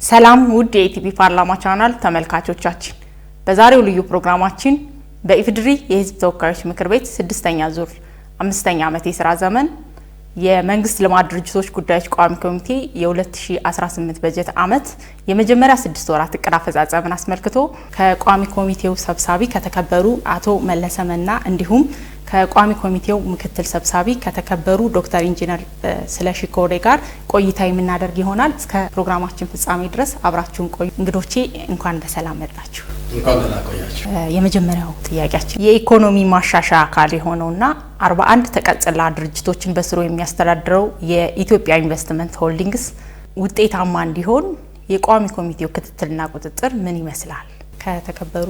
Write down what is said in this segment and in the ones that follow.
ሰላም ውድ የኢቲቪ ፓርላማ ቻናል ተመልካቾቻችን፣ በዛሬው ልዩ ፕሮግራማችን በኢፌዴሪ የሕዝብ ተወካዮች ምክር ቤት 6ኛ ዙር 5ኛ ዓመት የሥራ ዘመን የመንግስት ልማት ድርጅቶች ጉዳዮች ቋሚ ኮሚቴ የ2018 በጀት ዓመት የመጀመሪያ 6 ወራት እቅድ አፈጻጸምን አስመልክቶ ከቋሚ ኮሚቴው ሰብሳቢ ከተከበሩ አቶ መለሰ መና እንዲሁም ከቋሚ ኮሚቴው ምክትል ሰብሳቢ ከተከበሩ ዶክተር ኢንጂነር ስለሺ ኮሬ ጋር ቆይታ የምናደርግ ይሆናል። እስከ ፕሮግራማችን ፍጻሜ ድረስ አብራችሁን ቆዩ። እንግዶቼ እንኳን በሰላም መጣችሁ። እንኳን ደህና ቆያችሁ። የመጀመሪያው ጥያቄያችን የኢኮኖሚ ማሻሻያ አካል የሆነውና 41 ተቀጽላ ድርጅቶችን በስሩ የሚያስተዳድረው የኢትዮጵያ ኢንቨስትመንት ሆልዲንግስ ውጤታማ እንዲሆን የቋሚ ኮሚቴው ክትትልና ቁጥጥር ምን ይመስላል? ከተከበሩ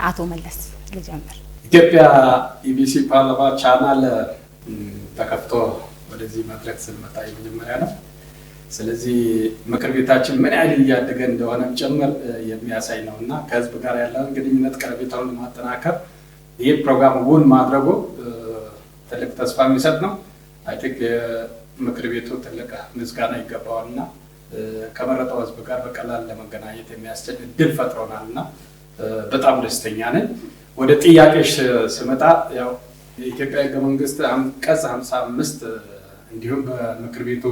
አቶ መለስ ልጀምር። ኢትዮጵያ ኢቢሲ ፓርላማ ቻናል ተከፍቶ ወደዚህ መድረክ ስንመጣ የመጀመሪያ ነው። ስለዚህ ምክር ቤታችን ምን ያህል እያደገ እንደሆነም ጭምር የሚያሳይ ነው እና ከህዝብ ጋር ያለውን ግንኙነት ቀረቤታውን ለማጠናከር ይህ ፕሮግራም እውን ማድረጉ ትልቅ ተስፋ የሚሰጥ ነው። አይ ቲንክ ምክር ቤቱ ትልቅ ምስጋና ይገባዋል እና ከመረጠው ህዝብ ጋር በቀላል ለመገናኘት የሚያስችል እድል ፈጥሮናል እና በጣም ደስተኛ ነኝ። ወደ ጥያቄሽ ስመጣ ያው የኢትዮጵያ ህገ መንግስት አንቀጽ 55 እንዲሁም በምክር ቤቱ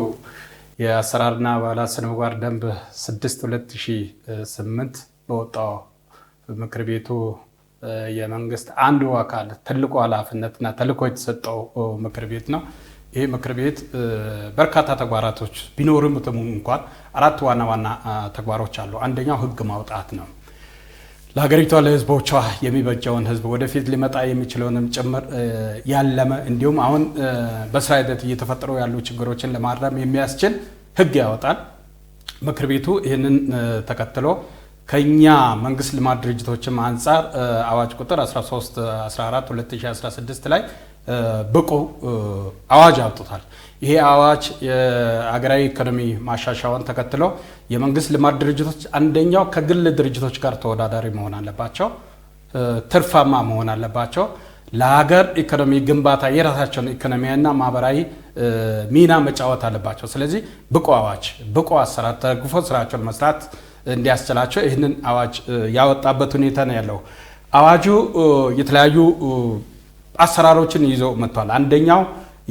የአሰራርና አባላት ስነ ምግባር ደንብ 6/2008 በወጣው ምክር ቤቱ የመንግስት አንዱ አካል ትልቁ ኃላፊነትና ተልዕኮ የተሰጠው ምክር ቤት ነው። ይህ ምክር ቤት በርካታ ተግባራቶች ቢኖርም እንኳን 4 ዋና ዋና ተግባሮች አሉ። አንደኛው ህግ ማውጣት ነው። ለሀገሪቷ ለህዝቦቿ የሚበጀውን ህዝብ ወደፊት ሊመጣ የሚችለውንም ጭምር ያለመ እንዲሁም አሁን በስራ ሂደት እየተፈጠሩ ያሉ ችግሮችን ለማረም የሚያስችል ህግ ያወጣል። ምክር ቤቱ ይህንን ተከትሎ ከኛ መንግስት ልማት ድርጅቶችም አንጻር አዋጅ ቁጥር 13/14/2016 ላይ ብቁ አዋጅ አውጥቷል። ይሄ አዋጅ የሀገራዊ ኢኮኖሚ ማሻሻያውን ተከትሎ የመንግስት ልማት ድርጅቶች አንደኛው ከግል ድርጅቶች ጋር ተወዳዳሪ መሆን አለባቸው፣ ትርፋማ መሆን አለባቸው፣ ለሀገር ኢኮኖሚ ግንባታ የራሳቸውን ኢኮኖሚያዊና ማህበራዊ ሚና መጫወት አለባቸው። ስለዚህ ብቁ አዋጅ፣ ብቁ አሰራር ተደግፎ ስራቸውን መስራት እንዲያስችላቸው ይህንን አዋጅ ያወጣበት ሁኔታ ነው ያለው። አዋጁ የተለያዩ አሰራሮችን ይዞ መጥቷል። አንደኛው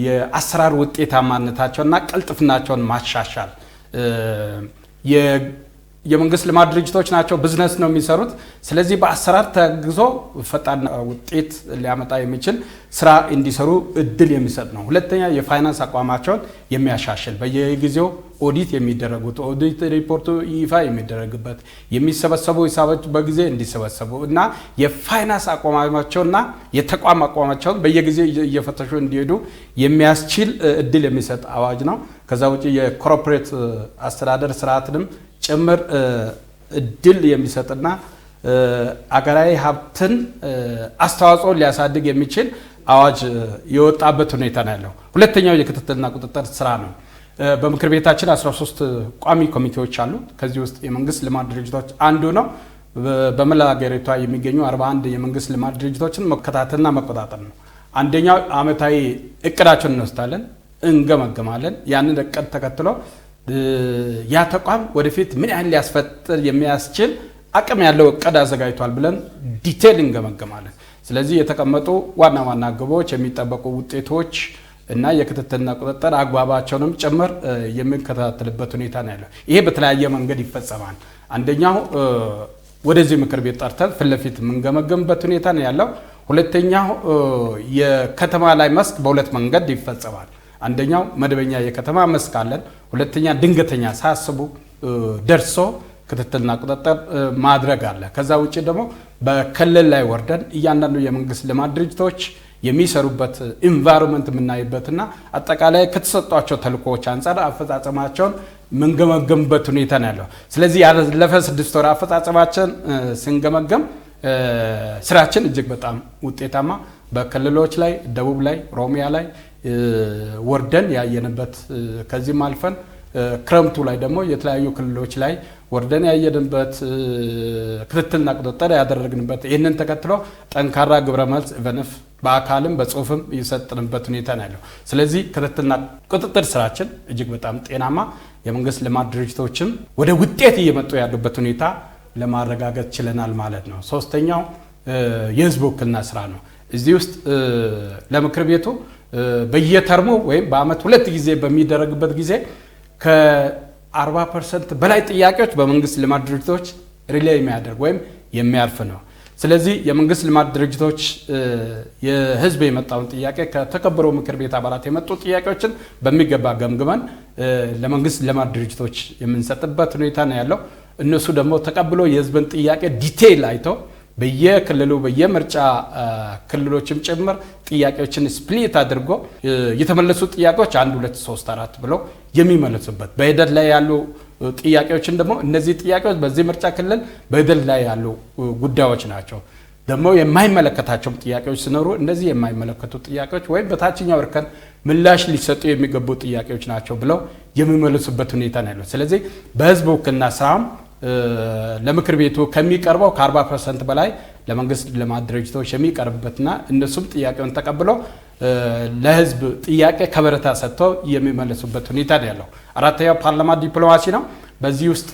የአሰራር ውጤታማነታቸውና ቅልጥፍናቸውን ማሻሻል። የመንግስት ልማት ድርጅቶች ናቸው፣ ቢዝነስ ነው የሚሰሩት። ስለዚህ በአሰራር ተግዞ ፈጣን ውጤት ሊያመጣ የሚችል ስራ እንዲሰሩ እድል የሚሰጥ ነው። ሁለተኛ የፋይናንስ አቋማቸውን የሚያሻሽል በየጊዜው ኦዲት የሚደረጉት ኦዲት ሪፖርቱ ይፋ የሚደረግበት የሚሰበሰቡ ሂሳቦች በጊዜ እንዲሰበሰቡ እና የፋይናንስ አቋማቸውና የተቋም አቋማቸውን በየጊዜው እየፈተሹ እንዲሄዱ የሚያስችል እድል የሚሰጥ አዋጅ ነው። ከዛ ውጪ የኮርፖሬት አስተዳደር ስርዓትንም ጭምር እድል የሚሰጥና አገራዊ ሀብትን አስተዋጽኦ ሊያሳድግ የሚችል አዋጅ የወጣበት ሁኔታ ነው ያለው። ሁለተኛው የክትትልና ቁጥጥር ስራ ነው። በምክር ቤታችን 13 ቋሚ ኮሚቴዎች አሉ። ከዚህ ውስጥ የመንግስት ልማት ድርጅቶች አንዱ ነው። በመላ ሀገሪቷ የሚገኙ 41 የመንግስት ልማት ድርጅቶችን መከታተልና መቆጣጠር ነው። አንደኛው አመታዊ እቅዳቸውን እንወስዳለን፣ እንገመገማለን። ያንን እቅድ ተከትሎ ያ ተቋም ወደፊት ምን ያህል ሊያስፈጥር የሚያስችል አቅም ያለው እቅድ አዘጋጅቷል ብለን ዲቴል እንገመገማለን። ስለዚህ የተቀመጡ ዋና ዋና ግቦች፣ የሚጠበቁ ውጤቶች እና የክትትልና ቁጥጥር አግባባቸውንም ጭምር የምንከታተልበት ሁኔታ ነው ያለው። ይሄ በተለያየ መንገድ ይፈጸማል። አንደኛው ወደዚህ ምክር ቤት ጠርተን ፊት ለፊት የምንገመገምበት ሁኔታ ነው ያለው። ሁለተኛው የከተማ ላይ መስክ በሁለት መንገድ ይፈጸማል። አንደኛው መደበኛ የከተማ መስክ አለን። ሁለተኛ ድንገተኛ ሳያስቡ ደርሶ ክትትልና ቁጥጥር ማድረግ አለ። ከዛ ውጭ ደግሞ በክልል ላይ ወርደን እያንዳንዱ የመንግስት ልማት ድርጅቶች የሚሰሩበት ኢንቫይሮንመንት የምናይበትና አጠቃላይ ከተሰጧቸው ተልእኮዎች አንጻር አፈጻጸማቸውን የምንገመገምበት ሁኔታ ነው ያለው። ስለዚህ ያለፈ 6 ወር አፈጻጸማችን ስንገመገም ስራችን እጅግ በጣም ውጤታማ በክልሎች ላይ ደቡብ ላይ ኦሮሚያ ላይ ወርደን ያየንበት ከዚህም አልፈን ክረምቱ ላይ ደግሞ የተለያዩ ክልሎች ላይ ወርደን ያየንበት ክትትልና ቁጥጥር ያደረግንበት ይህንን ተከትሎ ጠንካራ ግብረ መልስ በነፍ በአካልም በጽሁፍም እየሰጠንበት ሁኔታ ነው ያለው። ስለዚህ ክትትልና ቁጥጥር ስራችን እጅግ በጣም ጤናማ የመንግስት ልማት ድርጅቶችም ወደ ውጤት እየመጡ ያሉበት ሁኔታ ለማረጋገጥ ችለናል ማለት ነው። ሶስተኛው የህዝብ ውክልና ስራ ነው። እዚህ ውስጥ ለምክር ቤቱ በየተርሙ ወይም በአመት 2 ጊዜ በሚደረግበት ጊዜ ከ40% በላይ ጥያቄዎች በመንግስት ልማት ድርጅቶች ሪሌይ የሚያደርግ ወይም የሚያልፍ ነው። ስለዚህ የመንግስት ልማት ድርጅቶች የህዝብ የመጣውን ጥያቄ ከተከበረው ምክር ቤት አባላት የመጡ ጥያቄዎችን በሚገባ ገምግመን ለመንግስት ልማት ድርጅቶች የምንሰጥበት ሁኔታ ነው ያለው። እነሱ ደግሞ ተቀብሎ የህዝብን ጥያቄ ዲቴይል አይተው በየክልሉ በየምርጫ ክልሎችም ጭምር ጥያቄዎችን ስፕሊት አድርጎ የተመለሱ ጥያቄዎች 1 2 3 4 ብለው የሚመለሱበት በሂደት ላይ ያሉ ጥያቄዎችን ደግሞ እነዚህ ጥያቄዎች በዚህ ምርጫ ክልል በሂደት ላይ ያሉ ጉዳዮች ናቸው። ደግሞ የማይመለከታቸው ጥያቄዎች ሲኖሩ እነዚህ የማይመለከቱ ጥያቄዎች ወይም በታችኛው እርከን ምላሽ ሊሰጡ የሚገቡ ጥያቄዎች ናቸው ብለው የሚመለሱበት ሁኔታ ነው ያለው። ስለዚህ በህዝብ ውክልና ስራም ለምክር ቤቱ ከሚቀርበው ከ40% በላይ ለመንግስት ልማት ድርጅቶች የሚቀርብበትና እነሱም ጥያቄውን ተቀብለው ለህዝብ ጥያቄ ከበረታ ሰጥተው የሚመለሱበት ሁኔታ ነው ያለው። አራተኛው ፓርላማ ዲፕሎማሲ ነው። በዚህ ውስጥ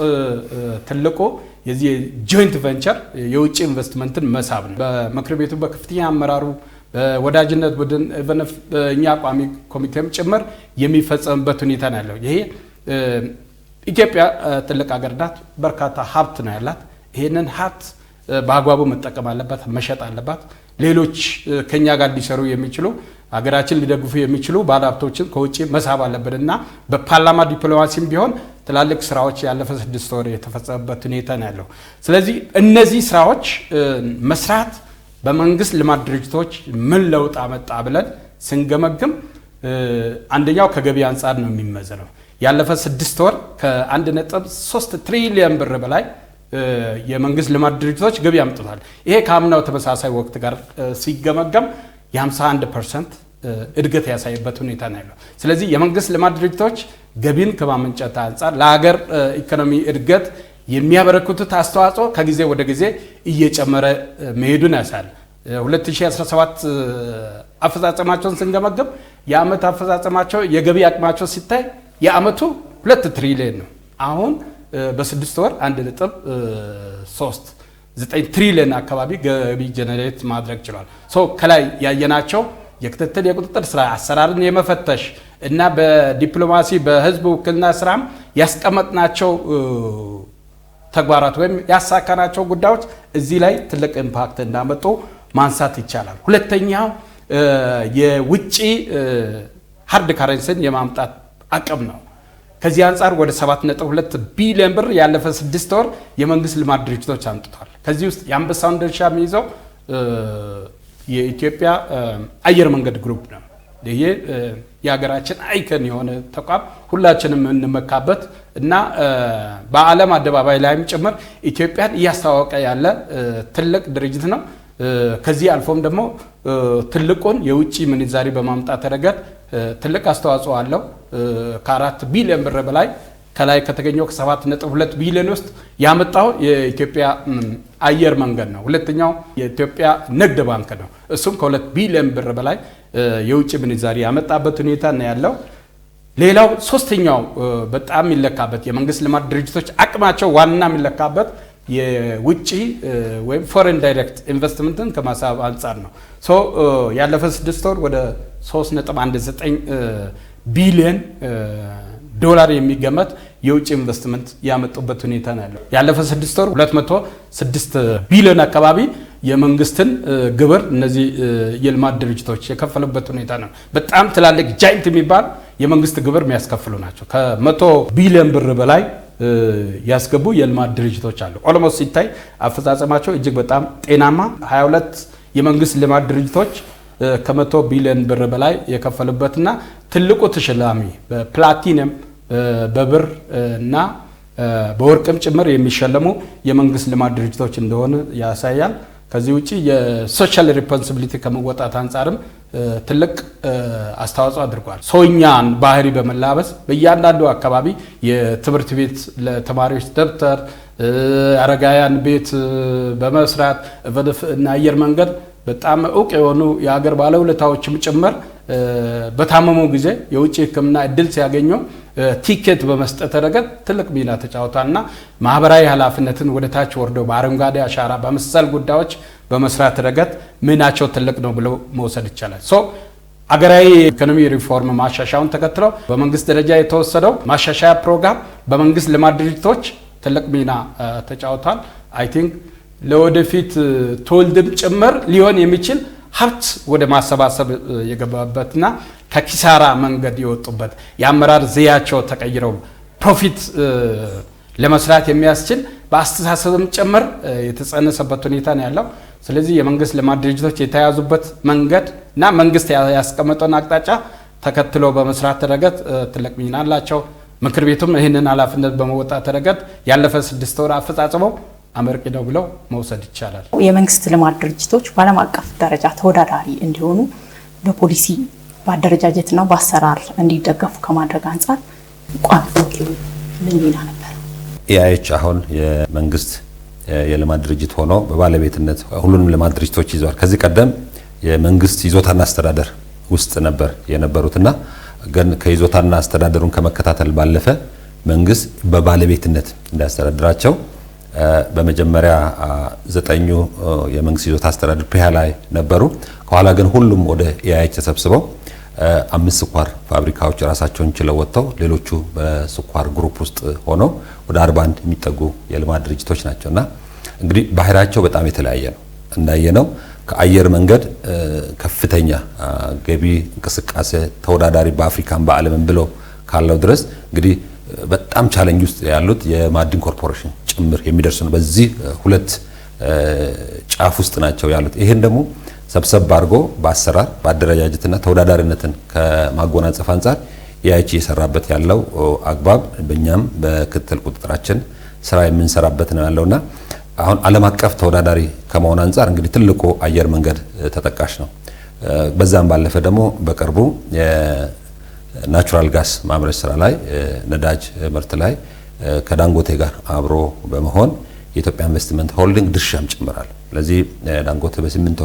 ትልቁ የዚህ ጆይንት ቬንቸር የውጭ ኢንቨስትመንትን መሳብ ነው። በምክር ቤቱ በከፍተኛ አመራሩ በወዳጅነት ቡድን እኛ ቋሚ ኮሚቴም ጭምር የሚፈጸምበት ሁኔታ ነው ያለው። ይሄ ኢትዮጵያ ትልቅ ሀገር ናት። በርካታ ሀብት ነው ያላት። ይሄንን ሀብት በአግባቡ መጠቀም አለባት፣ መሸጥ አለባት። ሌሎች ከኛ ጋር ሊሰሩ የሚችሉ ሀገራችን ሊደግፉ የሚችሉ ባለሀብቶችን ከውጭ መሳብ አለብንና በፓርላማ ዲፕሎማሲም ቢሆን ትላልቅ ስራዎች ያለፈ 6 ወር የተፈጸመበት ሁኔታ ነው ያለው። ስለዚህ እነዚህ ስራዎች መስራት በመንግስት ልማት ድርጅቶች ምን ለውጥ አመጣ ብለን ስንገመግም አንደኛው ከገቢ አንጻር ነው የሚመዘነው። ያለፈ 6 ወር ከ1.3 ትሪሊየን ብር በላይ የመንግስት ልማት ድርጅቶች ገቢ አምጥቷል። ይሄ ከአምናው ተመሳሳይ ወቅት ጋር ሲገመገም የ51% እድገት ያሳየበት ሁኔታ ነው ያለው። ስለዚህ የመንግስት ልማት ድርጅቶች ገቢን ከማመንጨት አንጻር ለሀገር ኢኮኖሚ እድገት የሚያበረክቱት አስተዋጽኦ ከጊዜ ወደ ጊዜ እየጨመረ መሄዱን ያሳያል። 2017 አፈጻጸማቸውን ስንገመገም የአመት አፈጻጸማቸው የገቢ አቅማቸው ሲታይ የአመቱ 2 ትሪሊየን ነው። አሁን በ6 ወር 1.39 ትሪሊየን አካባቢ ገቢ ጀነሬት ማድረግ ችሏል። ከላይ ያየናቸው የክትትል የቁጥጥር ስራ አሰራርን የመፈተሽ እና በዲፕሎማሲ በህዝብ ውክልና ስራም ያስቀመጥናቸው ተግባራት ወይም ያሳካናቸው ጉዳዮች እዚህ ላይ ትልቅ ኢምፓክት እንዳመጡ ማንሳት ይቻላል። ሁለተኛው የውጪ ሃርድ ካረንሲን የማምጣት አቅም ነው። ከዚህ አንጻር ወደ 7.2 ቢሊዮን ብር ያለፈ 6 ወር የመንግስት ልማት ድርጅቶች አምጥቷል። ከዚህ ውስጥ የአንበሳውን ድርሻ የሚይዘው የኢትዮጵያ አየር መንገድ ግሩፕ ነው። ይሄ የሀገራችን አይከን የሆነ ተቋም ሁላችንም እንመካበት እና በዓለም አደባባይ ላይም ጭምር ኢትዮጵያን እያስተዋወቀ ያለ ትልቅ ድርጅት ነው። ከዚህ አልፎም ደግሞ ትልቁን የውጭ ምንዛሪ በማምጣት ረገድ ትልቅ አስተዋጽኦ አለው። ከ4 ቢሊዮን ብር በላይ ከላይ ከተገኘው ከ7.2 ቢሊዮን ውስጥ ያመጣው የኢትዮጵያ አየር መንገድ ነው። ሁለተኛው የኢትዮጵያ ንግድ ባንክ ነው። እሱም ከ2 ቢሊዮን ብር በላይ የውጭ ምንዛሪ ያመጣበት ሁኔታ ነው ያለው። ሌላው ሶስተኛው በጣም የሚለካበት የመንግስት ልማት ድርጅቶች አቅማቸው ዋና የሚለካበት የውጭ ወይም ፎሬን ዳይሬክት ኢንቨስትመንትን ከማሳብ አንጻር ነው። ያለፈ 6 ወር ወደ 3.19 ቢሊዮን ዶላር የሚገመት የውጭ ኢንቨስትመንት ያመጡበት ሁኔታ ነው ያለው። ያለፈ 6 ወር 206 ቢሊዮን አካባቢ የመንግስትን ግብር እነዚህ የልማት ድርጅቶች የከፈሉበት ሁኔታ ነው። በጣም ትላልቅ ጃይንት የሚባል የመንግስት ግብር የሚያስከፍሉ ናቸው። ከ100 ቢሊዮን ብር በላይ ያስገቡ የልማት ድርጅቶች አሉ። ኦልሞስት ሲታይ አፈጻጸማቸው እጅግ በጣም ጤናማ 22 የመንግስት ልማት ድርጅቶች ከ100 ቢሊዮን ብር በላይ የከፈሉበትና ትልቁ ተሸላሚ በፕላቲኒየም በብር እና በወርቅም ጭምር የሚሸለሙ የመንግስት ልማት ድርጅቶች እንደሆነ ያሳያል። ከዚህ ውጪ የሶሻል ሪስፖንሲቢሊቲ ከመወጣት አንፃርም ትልቅ አስተዋጽኦ አድርጓል። ሰውኛን ባህሪ በመላበስ በእያንዳንዱ አካባቢ የትምህርት ቤት ለተማሪዎች ደብተር፣ አረጋውያን ቤት በመስራት እና አየር መንገድ በጣም ዕውቅ የሆኑ የሀገር ባለውለታዎችም ጭምር በታመሙ ጊዜ የውጭ ሕክምና እድል ሲያገኙ ቲኬት በመስጠት ረገድ ትልቅ ሚና ተጫውቷልና ማህበራዊ ኃላፊነትን ወደ ታች ወርዶ በአረንጓዴ አሻራ በመሰል ጉዳዮች በመስራት ረገድ ሚናቸው ትልቅ ነው ብለው መውሰድ ይቻላል። አገራዊ ኢኮኖሚ ሪፎርም ማሻሻያውን ተከትለው በመንግስት ደረጃ የተወሰደው ማሻሻያ ፕሮግራም በመንግስት ልማት ድርጅቶች ትልቅ ሚና ተጫውቷል። አይ ቲንክ ለወደፊት ትውልድም ጭምር ሊሆን የሚችል ሀብት ወደ ማሰባሰብ የገባበትና ከኪሳራ መንገድ የወጡበት የአመራር ዘያቸው ተቀይረው ፕሮፊት ለመስራት የሚያስችል በአስተሳሰብም ጭምር የተጸነሰበት ሁኔታ ነው ያለው። ስለዚህ የመንግስት ልማት ድርጅቶች የተያዙበት መንገድ እና መንግስት ያስቀመጠውን አቅጣጫ ተከትሎ በመስራት ረገድ ትልቅ ሚና አላቸው። ምክር ቤቱም ይህንን ኃላፊነት በመወጣት ረገድ ያለፈ 6 ወር አፈጻጸመው አመርቂ ነው ብለው መውሰድ ይቻላል። የመንግስት ልማት ድርጅቶች በዓለም አቀፍ ደረጃ ተወዳዳሪ እንዲሆኑ በፖሊሲ በአደረጃጀትና በአሰራር እንዲደገፉ ከማድረግ አንጻር ቋሚ ኮሚቴው ምን ሚና ነበር? ኢአይኤች አሁን የመንግስት የልማት ድርጅት ሆኖ በባለቤትነት ሁሉንም ልማት ድርጅቶች ይዟል። ከዚህ ቀደም የመንግስት ይዞታና አስተዳደር ውስጥ ነበር የነበሩትና ግን ከይዞታና አስተዳደሩን ከመከታተል ባለፈ መንግስት በባለቤትነት እንዲያስተዳድራቸው በመጀመሪያ 9 የመንግስት ይዞታ አስተዳደር ፕሪያ ላይ ነበሩ። ከኋላ ግን ሁሉም ወደ ኢአይኤች ተሰብስበው 5 ስኳር ፋብሪካዎች ራሳቸውን ችለው ወጥተው ሌሎቹ በስኳር ግሩፕ ውስጥ ሆነው ወደ 41 የሚጠጉ የልማት ድርጅቶች ናቸውና እንግዲህ ባህሪያቸው በጣም የተለያየ ነው። እንዳየነው ከአየር መንገድ ከፍተኛ ገቢ እንቅስቃሴ ተወዳዳሪ በአፍሪካም በዓለምም ብለው ካለው ድረስ እንግዲህ በጣም ቻሌንጅ ውስጥ ያሉት የማዕድን ኮርፖሬሽን ጭምር የሚደርሱ ነው። በዚህ ሁለት ጫፍ ውስጥ ናቸው ያሉት። ይሄን ደግሞ ሰብሰብ አድርጎ በአሰራር በአደረጃጀትና ተወዳዳሪነትን ከማጎናጸፍ አንፃር ኢአይኤች እየሰራበት ያለው አግባብ በእኛም በክትትል ቁጥጥራችን ስራ የምንሰራበት ነው ያለውና አሁን ዓለም አቀፍ ተወዳዳሪ ከመሆን አንፃር እንግዲህ ትልቁ አየር መንገድ ተጠቃሽ ነው። በዛም ባለፈ ደግሞ በቅርቡ የናቹራል ጋስ ማምረት ስራ ላይ ነዳጅ ምርት ላይ ከዳንጎቴ ጋር አብሮ በመሆን የኢትዮጵያ ኢንቨስትመንት ሆልዲንግ ድርሻም ጭምራል። ስለዚህ ዳንጎቴ በሲሚንቶ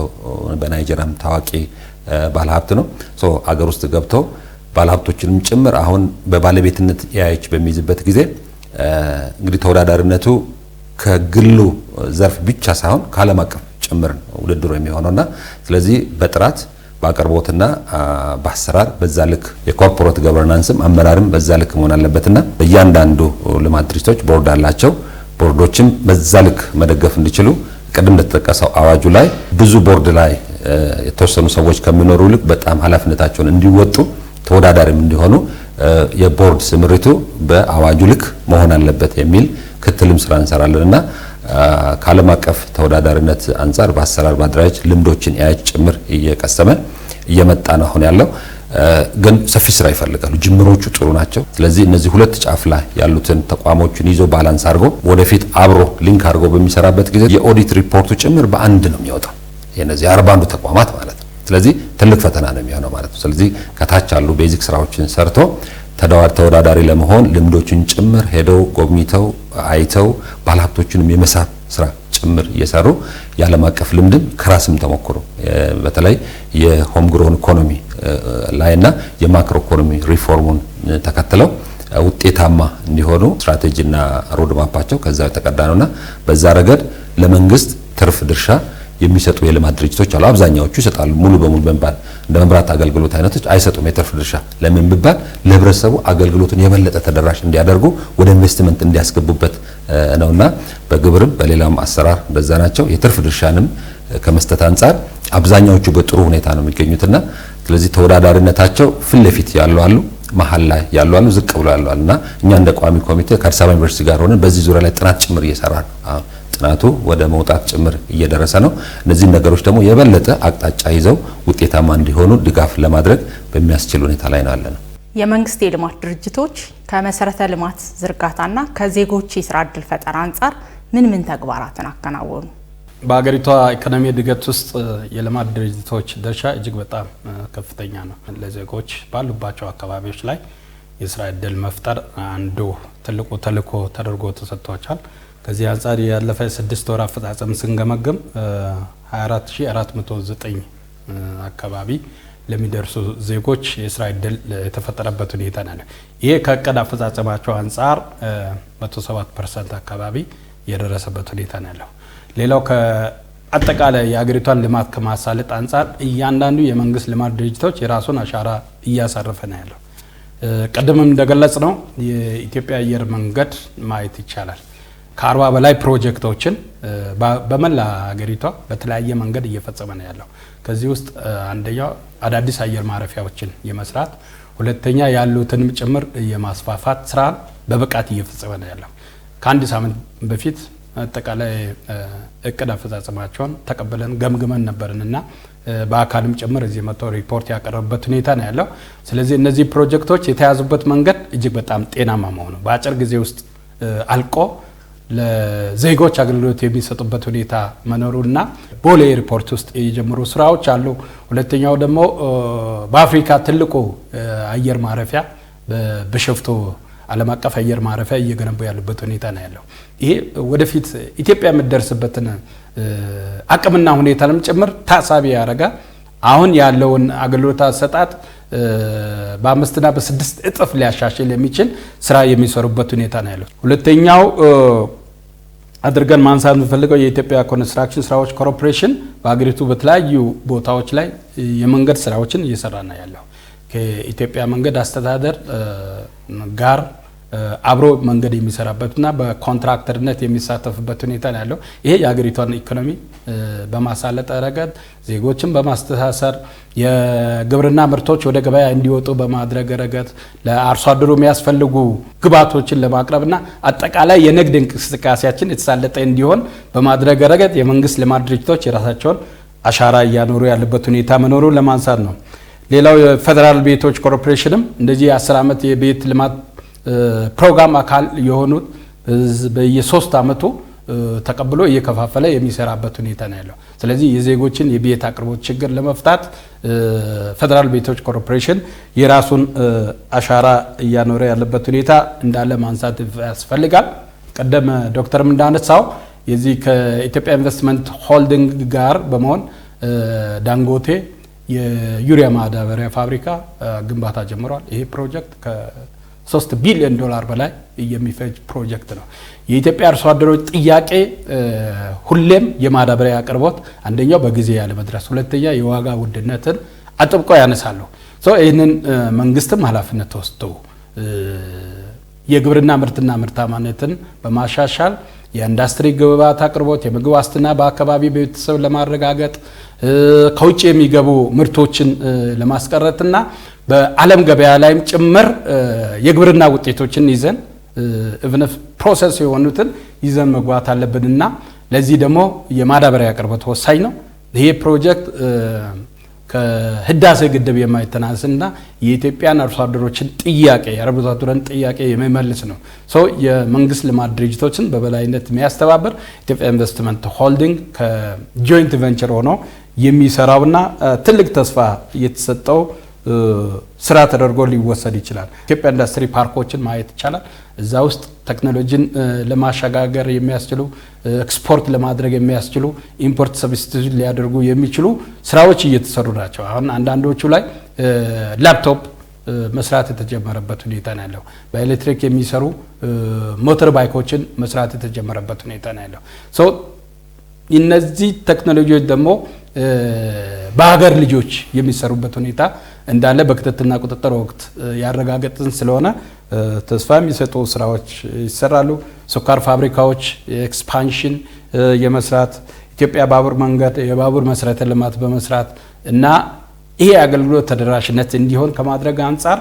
በናይጄሪያም ታዋቂ ባለሀብት ነው። አገር ውስጥ ገብቶ ባለሀብቶችንም ጭምር አሁን በባለቤትነት ኢአይኤች በሚይዝበት ጊዜ እንግዲህ ተወዳዳሪነቱ ከግሉ ዘርፍ ብቻ ሳይሆን ከዓለም አቀፍ ጭምር ውድድሩ የሚሆነውና ስለዚህ በጥራት በአቅርቦትና በአሰራር በዛ ልክ የኮርፖሬት ገቨርናንስም አመራርም በዛ ልክ መሆን አለበትና በእያንዳንዱ ልማት ድርጅቶች ቦርድ አላቸው። ቦርዶችም በዛ ልክ መደገፍ እንዲችሉ ቀደም እንደተጠቀሰው አዋጁ ላይ ብዙ ቦርድ ላይ የተወሰኑ ሰዎች ከሚኖሩ ልክ በጣም ኃላፊነታቸውን እንዲወጡ ተወዳዳሪም እንዲሆኑ የቦርድ ስምሪቱ በአዋጁ ልክ መሆን አለበት የሚል ክትልም ስራ እንሰራለንና ከዓለም አቀፍ ተወዳዳሪነት አንፃር በአሰራር ባድራጅ ልምዶችን ኢአይኤች ጭምር እየቀሰመ እየመጣ ነው አሁን ያለው። ግን ሰፊ ስራ ይፈልጋሉ። ጅምሮቹ ጥሩ ናቸው። ስለዚህ እነዚህ ሁለት ጫፍ ላይ ያሉትን ተቋሞችን ይዞ ባላንስ አድርጎ ወደፊት አብሮ ሊንክ አድርጎ በሚሰራበት ጊዜ የኦዲት ሪፖርቱ ጭምር በአንድ ነው የሚወጣው የነዚህ 41 ተቋማት ማለት ነው። ስለዚህ ትልቅ ፈተና ነው የሚሆነው ማለት ነው። ስለዚህ ከታች ያሉ ቤዚክ ስራዎችን ሰርቶ ተወዳዳሪ ለመሆን ልምዶችን ጭምር ሄደው ጎብኝተው አይተው ባለሀብቶችንም የመሳብ ስራ ጭምር እየሰሩ የዓለም አቀፍ ልምድም ከራስም ተሞክሮ በተለይ የሆም ግሮን ኢኮኖሚ ላይና የማክሮ ኢኮኖሚ ሪፎርሙን ተከትለው ውጤታማ እንዲሆኑ ስትራቴጂና ሮድ ማፓቸው ከዛ የተቀዳ ነውና በዛ ረገድ ለመንግስት ትርፍ ድርሻ የሚሰጡ የልማት ድርጅቶች አሉ። አብዛኛዎቹ ይሰጣሉ። ሙሉ በሙሉ በመባል እንደ መብራት አገልግሎት አይነቶች አይሰጡም የትርፍ ድርሻ። ለምን ቢባል ለህብረተሰቡ አገልግሎቱን የበለጠ ተደራሽ እንዲያደርጉ ወደ ኢንቨስትመንት እንዲያስገቡበት ነውና በግብርም በሌላም አሰራር በዛ ናቸው። የትርፍ ድርሻንም ከመስጠት አንፃር አብዛኛዎቹ በጥሩ ሁኔታ ነው የሚገኙትና ስለዚህ ተወዳዳሪነታቸው ፊት ለፊት ያሉ አሉ፣ መሀል ላይ ያሉ አሉ፣ ዝቅ ብሎ ያሉ አሉና እኛ እንደ ቋሚ ኮሚቴ ከአዲስ አበባ ዩኒቨርሲቲ ጋር ሆነን በዚህ ዙሪያ ላይ ጥናት ጭምር እየሰራ ነው። ጥናቱ ወደ መውጣት ጭምር እየደረሰ ነው። እነዚህ ነገሮች ደግሞ የበለጠ አቅጣጫ ይዘው ውጤታማ እንዲሆኑ ድጋፍ ለማድረግ በሚያስችል ሁኔታ ላይ ነው ያለነው። የመንግስት የልማት ድርጅቶች ከመሰረተ ልማት ዝርጋታና ከዜጎች የስራ ዕድል ፈጠራ አንጻር ምን ተግባራትን አከናወኑ? በአገሪቷ ኢኮኖሚ እድገት ውስጥ የልማት ድርጅቶች ድርሻ እጅግ በጣም ከፍተኛ ነው። ለዜጎች ባሉባቸው አካባቢዎች ላይ የስራ እድል መፍጠር አንዱ ትልቁ ተልዕኮ ተደርጎ ተሰጥቷቸዋል። ከዚህ አንጻር ያለፈ 6 ወር አፈጻጸም ስንገመግም 24409 አካባቢ ለሚደርሱ ዜጎች የስራ እድል የተፈጠረበት ሁኔታ ነው። ይሄ ከእቅድ አፈጻጸማቸው አንጻር 107% አካባቢ የደረሰበት ሁኔታ ነው ያለው። ሌላው ከአጠቃላይ የአገሪቷን ልማት ከማሳለጥ አንጻር እያንዳንዱ የመንግስት ልማት ድርጅቶች የራሱን አሻራ እያሳረፈ ነው ያለው። ቀደምም እንደገለጽ ነው የኢትዮጵያ አየር መንገድ ማየት ይቻላል ከ40 በላይ ፕሮጀክቶችን በመላ አገሪቷ በተለያየ መንገድ እየፈጸመ ነው ያለው። ከዚህ ውስጥ አንደኛው አዳዲስ አየር ማረፊያዎችን የመስራት፣ ሁለተኛ ያሉትንም ጭምር የማስፋፋት ስራ በብቃት እየፈጸመ ነው ያለው። ከአንድ ሳምንት በፊት አጠቃላይ እቅድ አፈጻጸማቸውን ተቀበለን ገምግመን ነበርንና በአካልም ጭምር እዚህ መጥቶ ሪፖርት ያቀረበበት ሁኔታ ነው ያለው። ስለዚህ እነዚህ ፕሮጀክቶች የተያዙበት መንገድ እጅግ በጣም ጤናማ መሆኑ በአጭር ጊዜ ውስጥ አልቆ ለዜጎች አገልግሎት የሚሰጡበት ሁኔታ መኖሩና ቦሌ ኤርፖርት ውስጥ የጀመሩ ስራዎች አሉ። ሁለተኛው ደግሞ በአፍሪካ ትልቁ አየር ማረፊያ በቢሾፍቱ ዓለም አቀፍ አየር ማረፊያ እየገነቡ ያሉበት ሁኔታ ነው ያለው። ይሄ ወደፊት ኢትዮጵያ የምትደርስበትን አቅምና ሁኔታንም ጭምር ታሳቢ ያደረገ አሁን ያለውን አገልግሎት አሰጣጥ በ5 እና በ6 እጥፍ ሊያሻሽል የሚችል ስራ የሚሰሩበት ሁኔታ ነው ያለው። ሁለተኛው አድርገን ማንሳት የምፈልገው የኢትዮጵያ ኮንስትራክሽን ስራዎች ኮርፖሬሽን በአገሪቱ በተለያዩ ቦታዎች ላይ የመንገድ ስራዎችን እየሰራ ነው ያለው። ከኢትዮጵያ መንገድ አስተዳደር ጋር አብሮ መንገድ የሚሰራበትና በኮንትራክተርነት የሚሳተፍበት ሁኔታ ነው ያለው። ይሄ የአገሪቷን ኢኮኖሚ በማሳለጥ ረገድ ዜጎችን በማስተሳሰር የግብርና ምርቶች ወደ ገበያ እንዲወጡ በማድረግ ረገድ ለአርሶ አደሩ የሚያስፈልጉ ግብዓቶችን ለማቅረብና አጠቃላይ የንግድ እንቅስቃሴያችን የተሳለጠ እንዲሆን በማድረግ ረገድ የመንግስት ልማት ድርጅቶች የራሳቸውን አሻራ እያኖሩ ያለበት ሁኔታ መኖሩን ለማንሳት ነው። ሌላው የፌዴራል ቤቶች ኮርፖሬሽንም እንደዚህ የ10 ዓመት የቤት ልማት ፕሮግራም አካል የሆኑት በየ3 ዓመቱ ተቀብሎ እየከፋፈለ የሚሰራበት ሁኔታ ነው ያለው። ስለዚህ የዜጎችን የቤት አቅርቦት ችግር ለመፍታት ፌዴራል ቤቶች ኮርፖሬሽን የራሱን አሻራ እያኖረ ያለበት ሁኔታ እንዳለ ማንሳት ያስፈልጋል። ቀደም ዶክተርም እንዳነሳው የዚህ ከኢትዮጵያ ኢንቨስትመንት ሆልዲንግ ጋር በመሆን ዳንጎቴ የዩሪያ ማዳበሪያ ፋብሪካ ግንባታ ጀምሯል። ይሄ ፕሮጀክት ከ3 ቢሊዮን ዶላር በላይ የሚፈጅ ፕሮጀክት ነው። የኢትዮጵያ አርሶ አደሮች ጥያቄ ሁሌም የማዳበሪያ አቅርቦት አንደኛው በጊዜ ያለ መድረስ፣ ሁለተኛ የዋጋ ውድነትን አጥብቆ ያነሳሉ። ይህንን መንግስትም ኃላፊነት ወስዶ የግብርና ምርትና ምርታማነትን በማሻሻል የኢንዱስትሪ ግብዓት አቅርቦት፣ የምግብ ዋስትና በአካባቢ ቤተሰብ ለማረጋገጥ ከውጭ የሚገቡ ምርቶችን ለማስቀረትና በዓለም ገበያ ላይም ጭምር የግብርና ውጤቶችን ይዘን ኢቭነፍ ፕሮሰስ የሆኑትን ይዘን መግባት አለብንና ለዚህ ደግሞ የማዳበሪያ አቅርቦት ወሳኝ ነው። ይሄ ፕሮጀክት ከህዳሴ ግድብ የማይተናነስና የኢትዮጵያን አርሶ አደሮችን ጥያቄ የአርብቶ አደሩን ጥያቄ የሚመልስ ነው። የመንግስት ልማት ድርጅቶችን በበላይነት የሚያስተባብር ኢትዮጵያ ኢንቨስትመንት ሆልዲንግ ከጆይንት ቬንቸር ሆኖ የሚሰራውና ትልቅ ተስፋ የተሰጠው ስራ ተደርጎ ሊወሰድ ይችላል። ኢትዮጵያ ኢንዱስትሪ ፓርኮችን ማየት ይቻላል። እዛ ውስጥ ቴክኖሎጂን ለማሸጋገር የሚያስችሉ ኤክስፖርት ለማድረግ የሚያስችሉ ኢምፖርት ሰብስቲቱት ሊያደርጉ የሚችሉ ስራዎች እየተሰሩ ናቸው። አሁን አንዳንዶቹ ላይ ላፕቶፕ መስራት የተጀመረበት ሁኔታ ነው ያለው። በኤሌክትሪክ የሚሰሩ ሞተር ባይኮችን መስራት የተጀመረበት ሁኔታ ነው ያለው። እነዚህ ቴክኖሎጂዎች ደግሞ በሀገር ልጆች የሚሰሩበት ሁኔታ እንዳለ በክትትልና ቁጥጥር ወቅት ያረጋገጥን ስለሆነ ተስፋ የሚሰጡ ስራዎች ይሰራሉ። ስኳር ፋብሪካዎች ኤክስፓንሽን የመስራት ኢትዮጵያ ባቡር መንገድ የባቡር መሰረተ ልማት በመስራት እና ይሄ አገልግሎት ተደራሽነት እንዲሆን ከማድረግ አንጻር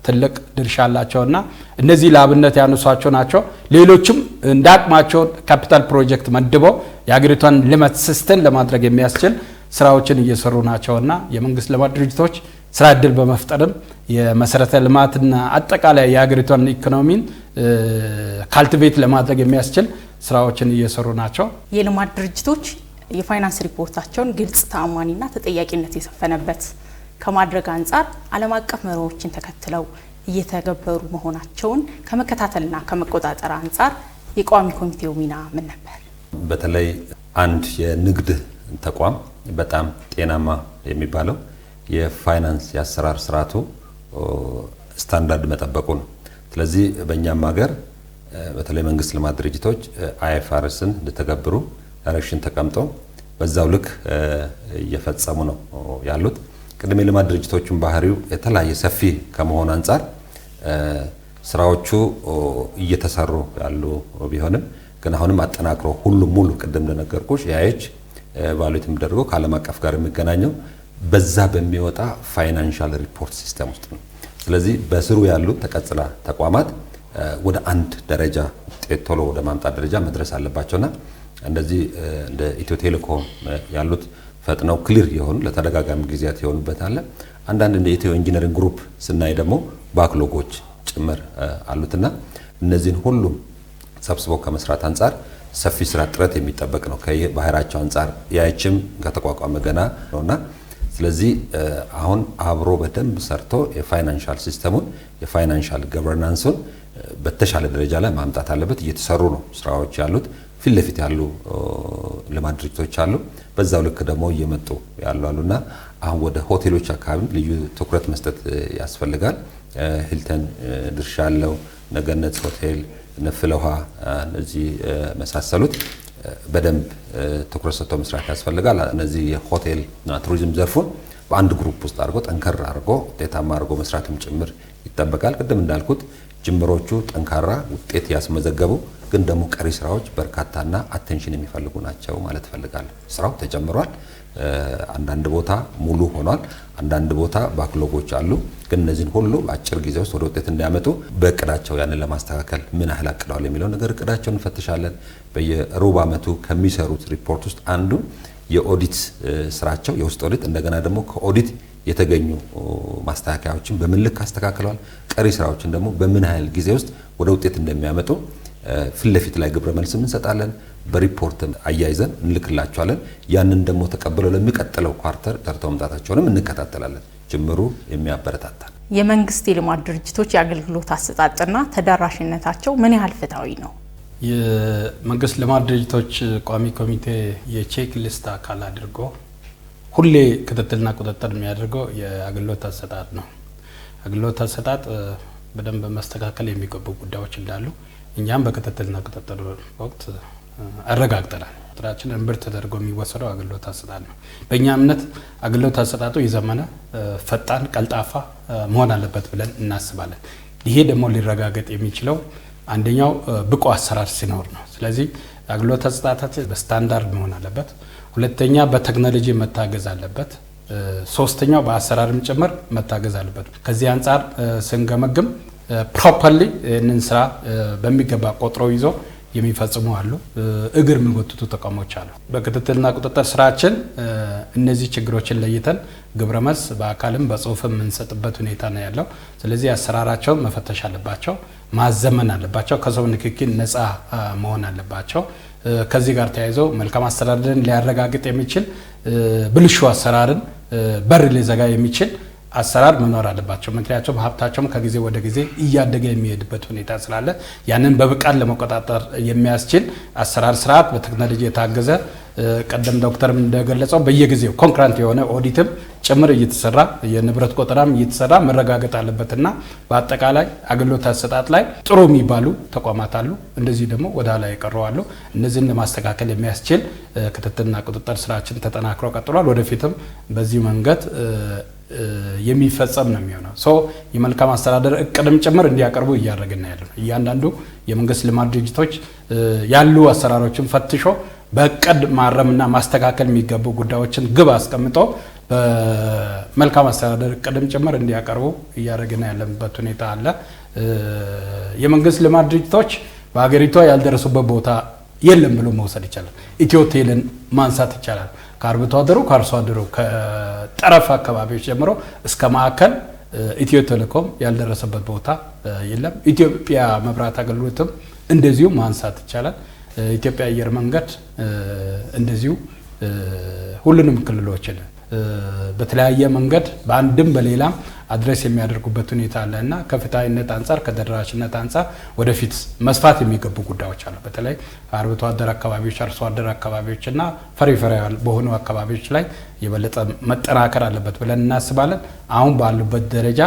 ትልቅ ድርሻ አላቸውና እነዚህ ለአብነት ያነሷቸው ናቸው። ሌሎችም እንደ አቅማቸው ካፒታል ፕሮጀክት መድበው የሀገሪቷን ልማት ሲስተም ለማድረግ የሚያስችል ስራዎችን እየሰሩ ናቸውና የመንግስት ልማት ድርጅቶች ስራ እድል በመፍጠርም የመሰረተ ልማትና አጠቃላይ የሀገሪቷን ኢኮኖሚን ካልቲቬት ለማድረግ የሚያስችል ስራዎችን እየሰሩ ናቸው። የልማት ድርጅቶች የፋይናንስ ሪፖርታቸውን ግልጽ፣ ተአማኒና ተጠያቂነት የሰፈነበት ከማድረግ አንጻር ዓለም አቀፍ መርሆችን ተከትለው እየተገበሩ መሆናቸውን ከመከታተልና ከመቆጣጠር አንጻር የቋሚ ኮሚቴው ሚና ምን ነበር? በተለይ አንድ የንግድ ተቋም በጣም ጤናማ የሚባለው የፋይናንስ የአሰራር ስርዓቱ ስታንዳርድ መጠበቁ ነው። ስለዚህ በእኛም ሀገር በተለይ መንግስት ልማት ድርጅቶች አይኤፍአርስን እንድተገብሩ ዳይሬክሽን ተቀምጦ በዛው ልክ እየፈጸሙ ነው ያሉት። ቅድም የልማት ድርጅቶችን ባህሪው የተለያየ ሰፊ ከመሆኑ አንጻር ስራዎቹ እየተሰሩ ያሉ ቢሆንም ግን አሁንም አጠናክሮ ሁሉም ሙሉ ቅድም እንደነገርኩሽ ያይች ቫሉት የሚደረገው ከዓለም አቀፍ ጋር የሚገናኘው በዛ በሚወጣ ፋይናንሻል ሪፖርት ሲስተም ውስጥ ነው። ስለዚህ በስሩ ያሉ ተቀጽላ ተቋማት ወደ አንድ ደረጃ ቶሎ ወደ ማምጣት ደረጃ መድረስ አለባቸውና እንደዚህ እንደ ኢትዮ ቴሌኮም ያሉት ፈጥነው ክሊር የሆኑ ለተደጋጋሚ ጊዜያት የሆኑበት አለ። አንዳንድ እንደ ኢትዮ ኢንጂነሪንግ ግሩፕ ስናይ ደግሞ ባክሎጎች ጭምር አሉትና እነዚህን ሁሉ ሰብስቦ ከመስራት አንጻር ሰፊ ስራ ጥረት የሚጠበቅ ነው። ከባህራቸው አንጻር ያይችም ከተቋቋመ ገና ነውና ስለዚህ አሁን አብሮ በደንብ ሰርቶ የፋይናንሻል ሲስተሙን የፋይናንሻል ገቨርናንሱን በተሻለ ደረጃ ላይ ማምጣት አለበት። እየተሰሩ ነው ስራዎች ያሉት። ፊት ለፊት ያሉ ልማት ድርጅቶች አሉ። በዛው ልክ ደግሞ እየመጡ ያሉ አሉና አሁን ወደ ሆቴሎች አካባቢ ልዩ ትኩረት መስጠት ያስፈልጋል። ሂልተን ድርሻ ያለው ነገነት ሆቴል፣ ነፍለውሃ እነዚህ መሳሰሉት በደንብ ትኩረት ሰጥቶ መስራት ያስፈልጋል። እነዚህ የሆቴል እና ቱሪዝም ዘርፉን በአንድ ግሩፕ ውስጥ አድርጎ ጠንከር አድርጎ ውጤታማ አድርጎ መስራትም ጭምር ይጠበቃል። ቅድም እንዳልኩት ጅምሮቹ ጠንካራ ውጤት ያስመዘገቡ ግን ደግሞ ቀሪ ስራዎች በርካታና አቴንሽን የሚፈልጉ ናቸው ማለት ፈልጋለሁ። ስራው ተጀምሯል። አንዳንድ ቦታ ሙሉ ሆኗል። አንዳንድ ቦታ ባክሎጎች አሉ። ግን እነዚህን ሁሉ አጭር ጊዜ ውስጥ ወደ ውጤት እንዲያመጡ በእቅዳቸው ያንን ለማስተካከል ምን ያህል አቅደዋል የሚለው ነገር እቅዳቸውን እንፈትሻለን። በየሩብ ዓመቱ ከሚሰሩት ሪፖርት ውስጥ አንዱ የኦዲት ስራቸው የውስጥ ኦዲት፣ እንደገና ደግሞ ከኦዲት የተገኙ ማስተካከያዎችን በምን ልክ አስተካክለዋል፣ ቀሪ ስራዎችን ደግሞ በምን ያህል ጊዜ ውስጥ ወደ ውጤት እንደሚያመጡ ፊት ለፊት ላይ ግብረ መልስ እንሰጣለን። በሪፖርት አያይዘን እንልክላቸዋለን። ያንን ደግሞ ተቀብለው ለሚቀጥለው ኳርተር ተርተው መምጣታቸውንም እንከታተላለን። ጅምሩ የሚያበረታታ። የመንግስት የልማት ድርጅቶች የአገልግሎት አሰጣጥና ተደራሽነታቸው ምን ያህል ፍትሃዊ ነው? የመንግስት ልማት ድርጅቶች ቋሚ ኮሚቴ የቼክ ሊስት አካል አድርጎ ሁሌ ክትትልና ቁጥጥር የሚያደርገው የአገልግሎት አሰጣጥ ነው። አገልግሎት አሰጣጥ በደንብ መስተካከል የሚገቡ ጉዳዮች እንዳሉ እኛም በክትትልና ቁጥጥር ወቅት አረጋግጠናል። ጥራችን እንብር ተደርጎ የሚወሰደው አገልግሎት አሰጣጥ ነው። በእኛ እምነት አገልግሎት አሰጣጡ የዘመነ ፈጣን፣ ቀልጣፋ መሆን አለበት ብለን እናስባለን። ይሄ ደግሞ ሊረጋገጥ የሚችለው አንደኛው ብቁ አሰራር ሲኖር ነው። ስለዚህ አገልግሎት አሰጣጣችን በስታንዳርድ መሆን አለበት። ሁለተኛ በቴክኖሎጂ መታገዝ አለበት። ሶስተኛው በአሰራርም ጭምር መታገዝ አለበት። ከዚህ አንጻር ስንገመግም ፕሮፐርሊ ይህንን ስራ በሚገባ ቆጥረው ይዞ የሚፈጽሙ አሉ። እግር የሚጎትቱ ተቋሞች አሉ። በክትትልና ቁጥጥር ስራችን እነዚህ ችግሮችን ለይተን ግብረ መልስ በአካልም በጽሁፍም የምንሰጥበት ሁኔታ ነው ያለው። ስለዚህ አሰራራቸውን መፈተሽ አለባቸው፣ ማዘመን አለባቸው፣ ከሰው ንክኪ ነፃ መሆን አለባቸው። ከዚህ ጋር ተያይዞ መልካም አስተዳደርን ሊያረጋግጥ የሚችል ብልሹ አሰራርን በር ሊዘጋ የሚችል አሰራር መኖር አለባቸው። ምክንያቱም ሀብታቸውም ከጊዜ ወደ ጊዜ እያደገ የሚሄድበት ሁኔታ ስላለ ያንን በብቃት ለመቆጣጠር የሚያስችል አሰራር ስርዓት በቴክኖሎጂ የታገዘ ቀደም ዶክተርም እንደገለጸው በየጊዜው ኮንክረንት የሆነ ኦዲትም ጭምር እየተሰራ የንብረት ቆጠራም እየተሰራ መረጋገጥ አለበትና በአጠቃላይ አገልግሎት አሰጣጥ ላይ ጥሩ የሚባሉ ተቋማት አሉ፣ እንደዚህ ደግሞ ወደ ኋላ የቀሩ አሉ። እነዚህን ለማስተካከል የሚያስችል ክትትልና ቁጥጥር ስራችን ተጠናክሮ ቀጥሏል። ወደፊትም በዚህ መንገድ የሚፈጸም ነው የሚሆነው። የመልካም አስተዳደር እቅድም ጭምር እንዲያቀርቡ እያደረግን ያለው እያንዳንዱ የመንግስት ልማት ድርጅቶች ያሉ አሰራሮችን ፈትሾ በእቅድ ማረምና ማስተካከል የሚገቡ ጉዳዮችን ግብ አስቀምጦ በመልካም አስተዳደር እቅድም ጭምር እንዲያቀርቡ እያደረግን ያለበት ሁኔታ አለ። የመንግስት ልማት ድርጅቶች በሀገሪቷ ያልደረሱበት ቦታ የለም ብሎ መውሰድ ይቻላል። ኢትዮ ቴልን ማንሳት ይቻላል። ከአርብቶ አደሩ ከአርሶ አደሩ ከጠረፍ አካባቢዎች ጀምሮ እስከ ማዕከል ኢትዮ ቴሌኮም ያልደረሰበት ቦታ የለም። ኢትዮጵያ መብራት አገልግሎትም እንደዚሁ ማንሳት ይቻላል። ኢትዮጵያ አየር መንገድ እንደዚሁ ሁሉንም ክልሎችን በተለያየ መንገድ በአንድም በሌላም አድሬስ የሚያደርጉበት ሁኔታ አለና ከፍትሃዊነት አንፃር ከደራሽነት አንፃር ወደፊት መስፋት የሚገቡ ጉዳዮች አሉ። በተለይ አርብቶ አደር አካባቢዎች፣ አርሶ አደር አካባቢዎችና ፈሪፈሪያል በሆኑ አካባቢዎች ላይ የበለጠ መጠናከር አለበት ብለን እናስባለን። አሁን ባሉበት ደረጃ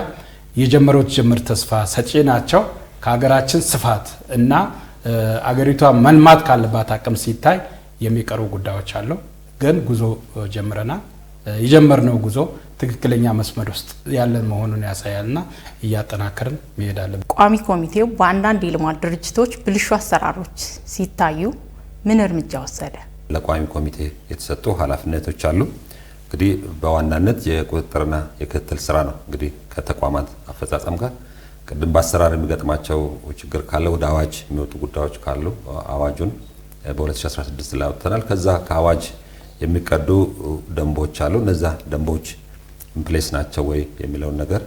የጀመሩት ጅምር ተስፋ ሰጪ ናቸው። ከሀገራችን ስፋት እና አገሪቷ መልማት ካለባት አቅም ሲታይ የሚቀሩ ጉዳዮች አሉ። ግን ጉዞ ጀምረናል። የጀመርነው ጉዞ ትክክለኛ መስመር ውስጥ ያለን መሆኑን ያሳያልና እያጠናከርን መሄድ አለብን። ቋሚ ኮሚቴው በአንዳንድ የልማት ድርጅቶች ብልሹ አሰራሮች ሲታዩ ምን እርምጃ ወሰደ? ለቋሚ ኮሚቴ የተሰጡ ኃላፊነቶች አሉ። እንግዲህ በዋናነት የቁጥጥርና የክትትል ስራ ነው። እንግዲህ ከተቋማት አፈጻጸም ጋር ቅድም በአሰራር የሚገጥማቸው ችግር ካለ ወደ አዋጅ የሚወጡ ጉዳዮች ካሉ አዋጁን በ2016 ላይ አውጥተናል። ከዛ ከአዋጅ የሚቀዱ ደንቦች አሉ። እነዛ ደንቦች ኢምፕሌስ ናቸው ወይ የሚለውን ነገር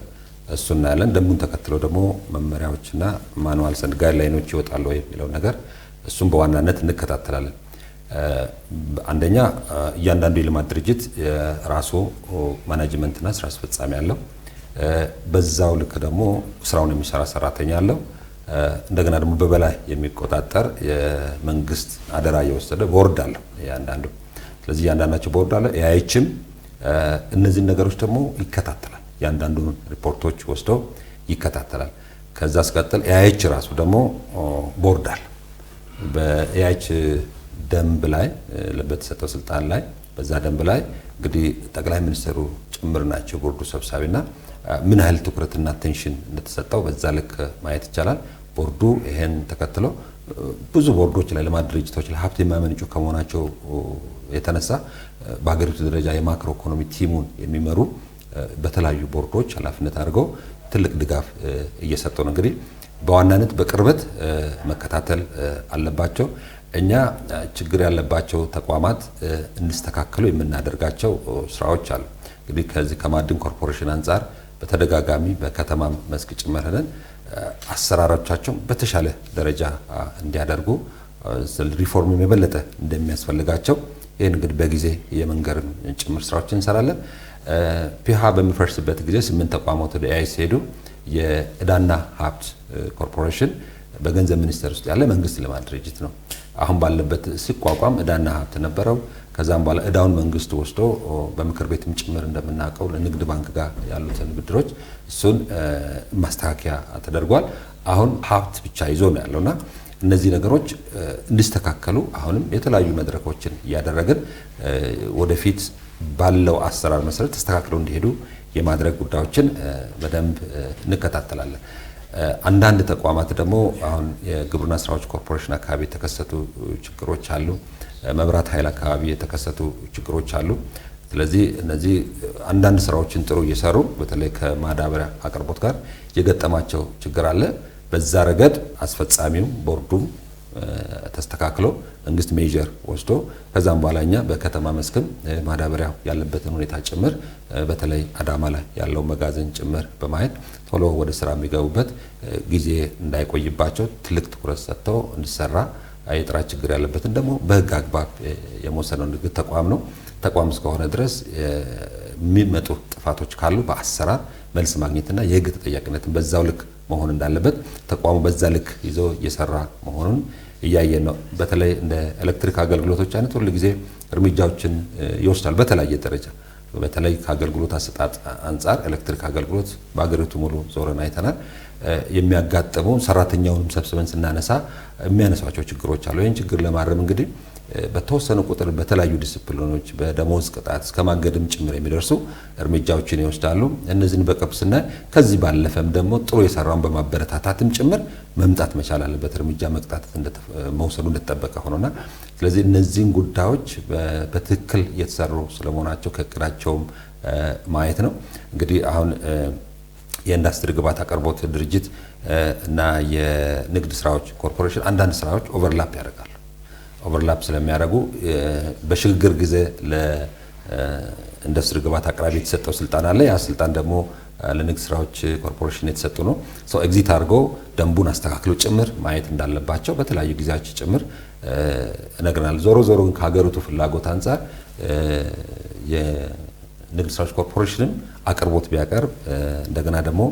እሱ እናያለን። ደንቡን ተከትለው ደግሞ መመሪያዎችና ማኑዋልስ ኤንድ ጋይድላይኖች ይወጣሉ ወይ የሚለው ነገር እሱም በዋናነት እንከታተላለን። አንደኛ እያንዳንዱ የልማት ድርጅት የራሱ ማኔጅመንትና ስራ አስፈጻሚ አለው። በዛው ልክ ደግሞ ስራውን የሚሰራ ሰራተኛ አለው። እንደገና ደግሞ በበላይ የሚቆጣጠር የመንግስት አደራ እየወሰደ ቦርድ አለው ያንዳንዱ። ስለዚህ ያንዳንዳቸው ቦርድ አለ። ያይችም እነዚህ ነገሮች ደግሞ ይከታተላል። ያንዳንዱን ሪፖርቶች ወስዶ ይከታተላል። ከዛ አስቀጥል ያይች ራሱ ደግሞ ቦርድ አለ። በያይች ደንብ ላይ በተሰጠው ስልጣን ላይ በዛ ደንብ ላይ እንግዲህ ጠቅላይ ሚኒስትሩ ጭምር ናቸው ቦርዱ ሰብሳቢና ምን ያህል ትኩረትና አቴንሽን እንደተሰጠው በዛ ልክ ማየት ይቻላል። ቦርዱ ይሄን ተከትሎ ብዙ ቦርዶች ላይ ልማት ድርጅቶች ላይ ሀብት የሚያመነጩ ከመሆናቸው የተነሳ በሀገሪቱ ደረጃ የማክሮ ኢኮኖሚ ቲሙን የሚመሩ በተለያዩ ቦርዶች ኃላፊነት አድርገው ትልቅ ድጋፍ እየሰጡ ነው። እንግዲህ በዋናነት በቅርበት መከታተል አለባቸው። እኛ ችግር ያለባቸው ተቋማት እንዲስተካከሉ የምናደርጋቸው ስራዎች አሉ። እንግዲህ ከዚህ ከማዕድን ኮርፖሬሽን አንፃር በተደጋጋሚ በከተማ መስክ ጭምር ሄደን አሰራሮቻቸው በተሻለ ደረጃ እንዲያደርጉ ሪፎርም የበለጠ እንደሚያስፈልጋቸው ይሄን እንግዲህ በጊዜ የመንገርም ጭምር ስራዎችን እንሰራለን። ፒሃ በሚፈርስበት ጊዜ 8 ተቋማት ወደ ኤአይ ሲሄዱ የዕዳና ሀብት ኮርፖሬሽን በገንዘብ ሚኒስቴር ውስጥ ያለ መንግስት ልማት ድርጅት ነው። አሁን ባለበት ሲቋቋም ዕዳና ሀብት ነበረው። ከዛም በኋላ ዕዳውን መንግስት ወስዶ በምክር ቤትም ጭምር እንደምናውቀው ለንግድ ባንክ ጋር ያሉትን ብድሮች እሱን ማስተካከያ ተደርጓል። አሁን ሀብት ብቻ ይዞ ነው ያለውና እነዚህ ነገሮች እንዲስተካከሉ አሁንም የተለያዩ መድረኮችን እያደረግን ወደፊት ባለው አሰራር መሰረት ተስተካክለው እንዲሄዱ የማድረግ ጉዳዮችን በደንብ እንከታተላለን። አንዳንድ ተቋማት ደግሞ አሁን የግብርና ስራዎች ኮርፖሬሽን አካባቢ የተከሰቱ ችግሮች አሉ። መብራት ኃይል አካባቢ የተከሰቱ ችግሮች አሉ። ስለዚህ እነዚህ አንዳንድ ስራዎችን ጥሩ እየሰሩ በተለይ ከማዳበሪያ አቅርቦት ጋር የገጠማቸው ችግር አለ። በዛ ረገድ አስፈጻሚው ቦርዱም ተስተካክሎ መንግስት ሜጀር ወስዶ ከዛም በኋላ እኛ በከተማ መስክም ማዳበሪያ ያለበትን ሁኔታ ጭምር በተለይ አዳማ ላይ ያለው መጋዘን ጭምር በማየት ቶሎ ወደ ስራ የሚገቡበት ጊዜ እንዳይቆይባቸው ትልቅ ትኩረት ሰጥተው እንዲሰራ የጥራት ችግር ያለበትን ደግሞ በህግ አግባብ የመወሰነው ንግድ ተቋም ነው። ተቋም እስከሆነ ድረስ የሚመጡ ጥፋቶች ካሉ በአሰራር መልስ ማግኘትና የህግ ተጠያቂነትን በዛው ልክ መሆን እንዳለበት ተቋሙ በዛ ልክ ይዞ እየሰራ መሆኑን እያየን ነው። በተለይ እንደ ኤሌክትሪክ አገልግሎቶች አይነት ሁሉ ጊዜ እርምጃዎችን ይወስዳል። በተለያየ ደረጃ በተለይ ከአገልግሎት አሰጣጥ አንፃር ኤሌክትሪክ አገልግሎት በአገሪቱ ሙሉ ዞረን አይተናል። የሚያጋጥሙ ሰራተኛውንም ሰብስበን ስናነሳ የሚያነሳቸው ችግሮች አሉ። ይህን ችግር ለማረም እንግዲህ በተወሰነ ቁጥር በተለያዩ ዲስፕሊኖች በደሞዝ ቅጣት እስከ ማገድም ጭምር የሚደርሱ እርምጃዎችን ይወስዳሉ። እነዚህን በቅርብ ስናይ ከዚህ ባለፈም ደግሞ ጥሩ የሰራውን በማበረታታትም ጭምር መምጣት መቻል አለበት። እርምጃ መቅጣት መውሰዱ እንደተጠበቀ ሆኖና ስለዚህ እነዚህን ጉዳዮች በትክክል እየተሰሩ ስለመሆናቸው ከእቅዳቸውም ማየት ነው። እንግዲህ አሁን የኢንዱስትሪ ግብዓት አቅርቦት ድርጅት እና የንግድ ስራዎች ኮርፖሬሽን አንዳንድ ስራዎች ኦቨርላፕ ያደርጋሉ። ኦቨርላፕ ስለሚያደርጉ በሽግግር ጊዜ ለኢንዱስትሪ ግብዓት አቅራቢ የተሰጠው ስልጣን አለ። ያ ስልጣን ደግሞ ለንግድ ስራዎች ኮርፖሬሽን የተሰጡ ነው። ኤግዚት አድርገው ደንቡን አስተካክለው ጭምር ማየት እንዳለባቸው በተለያዩ ጊዜያች ጭምር ነግረናል። ዞሮ ግን ከሀገሪቱ ፍላጎት አንፃር የንግድ ስራዎች ኮርፖሬሽንም አቅርቦት ቢያቀርብ እንደገና ደግሞ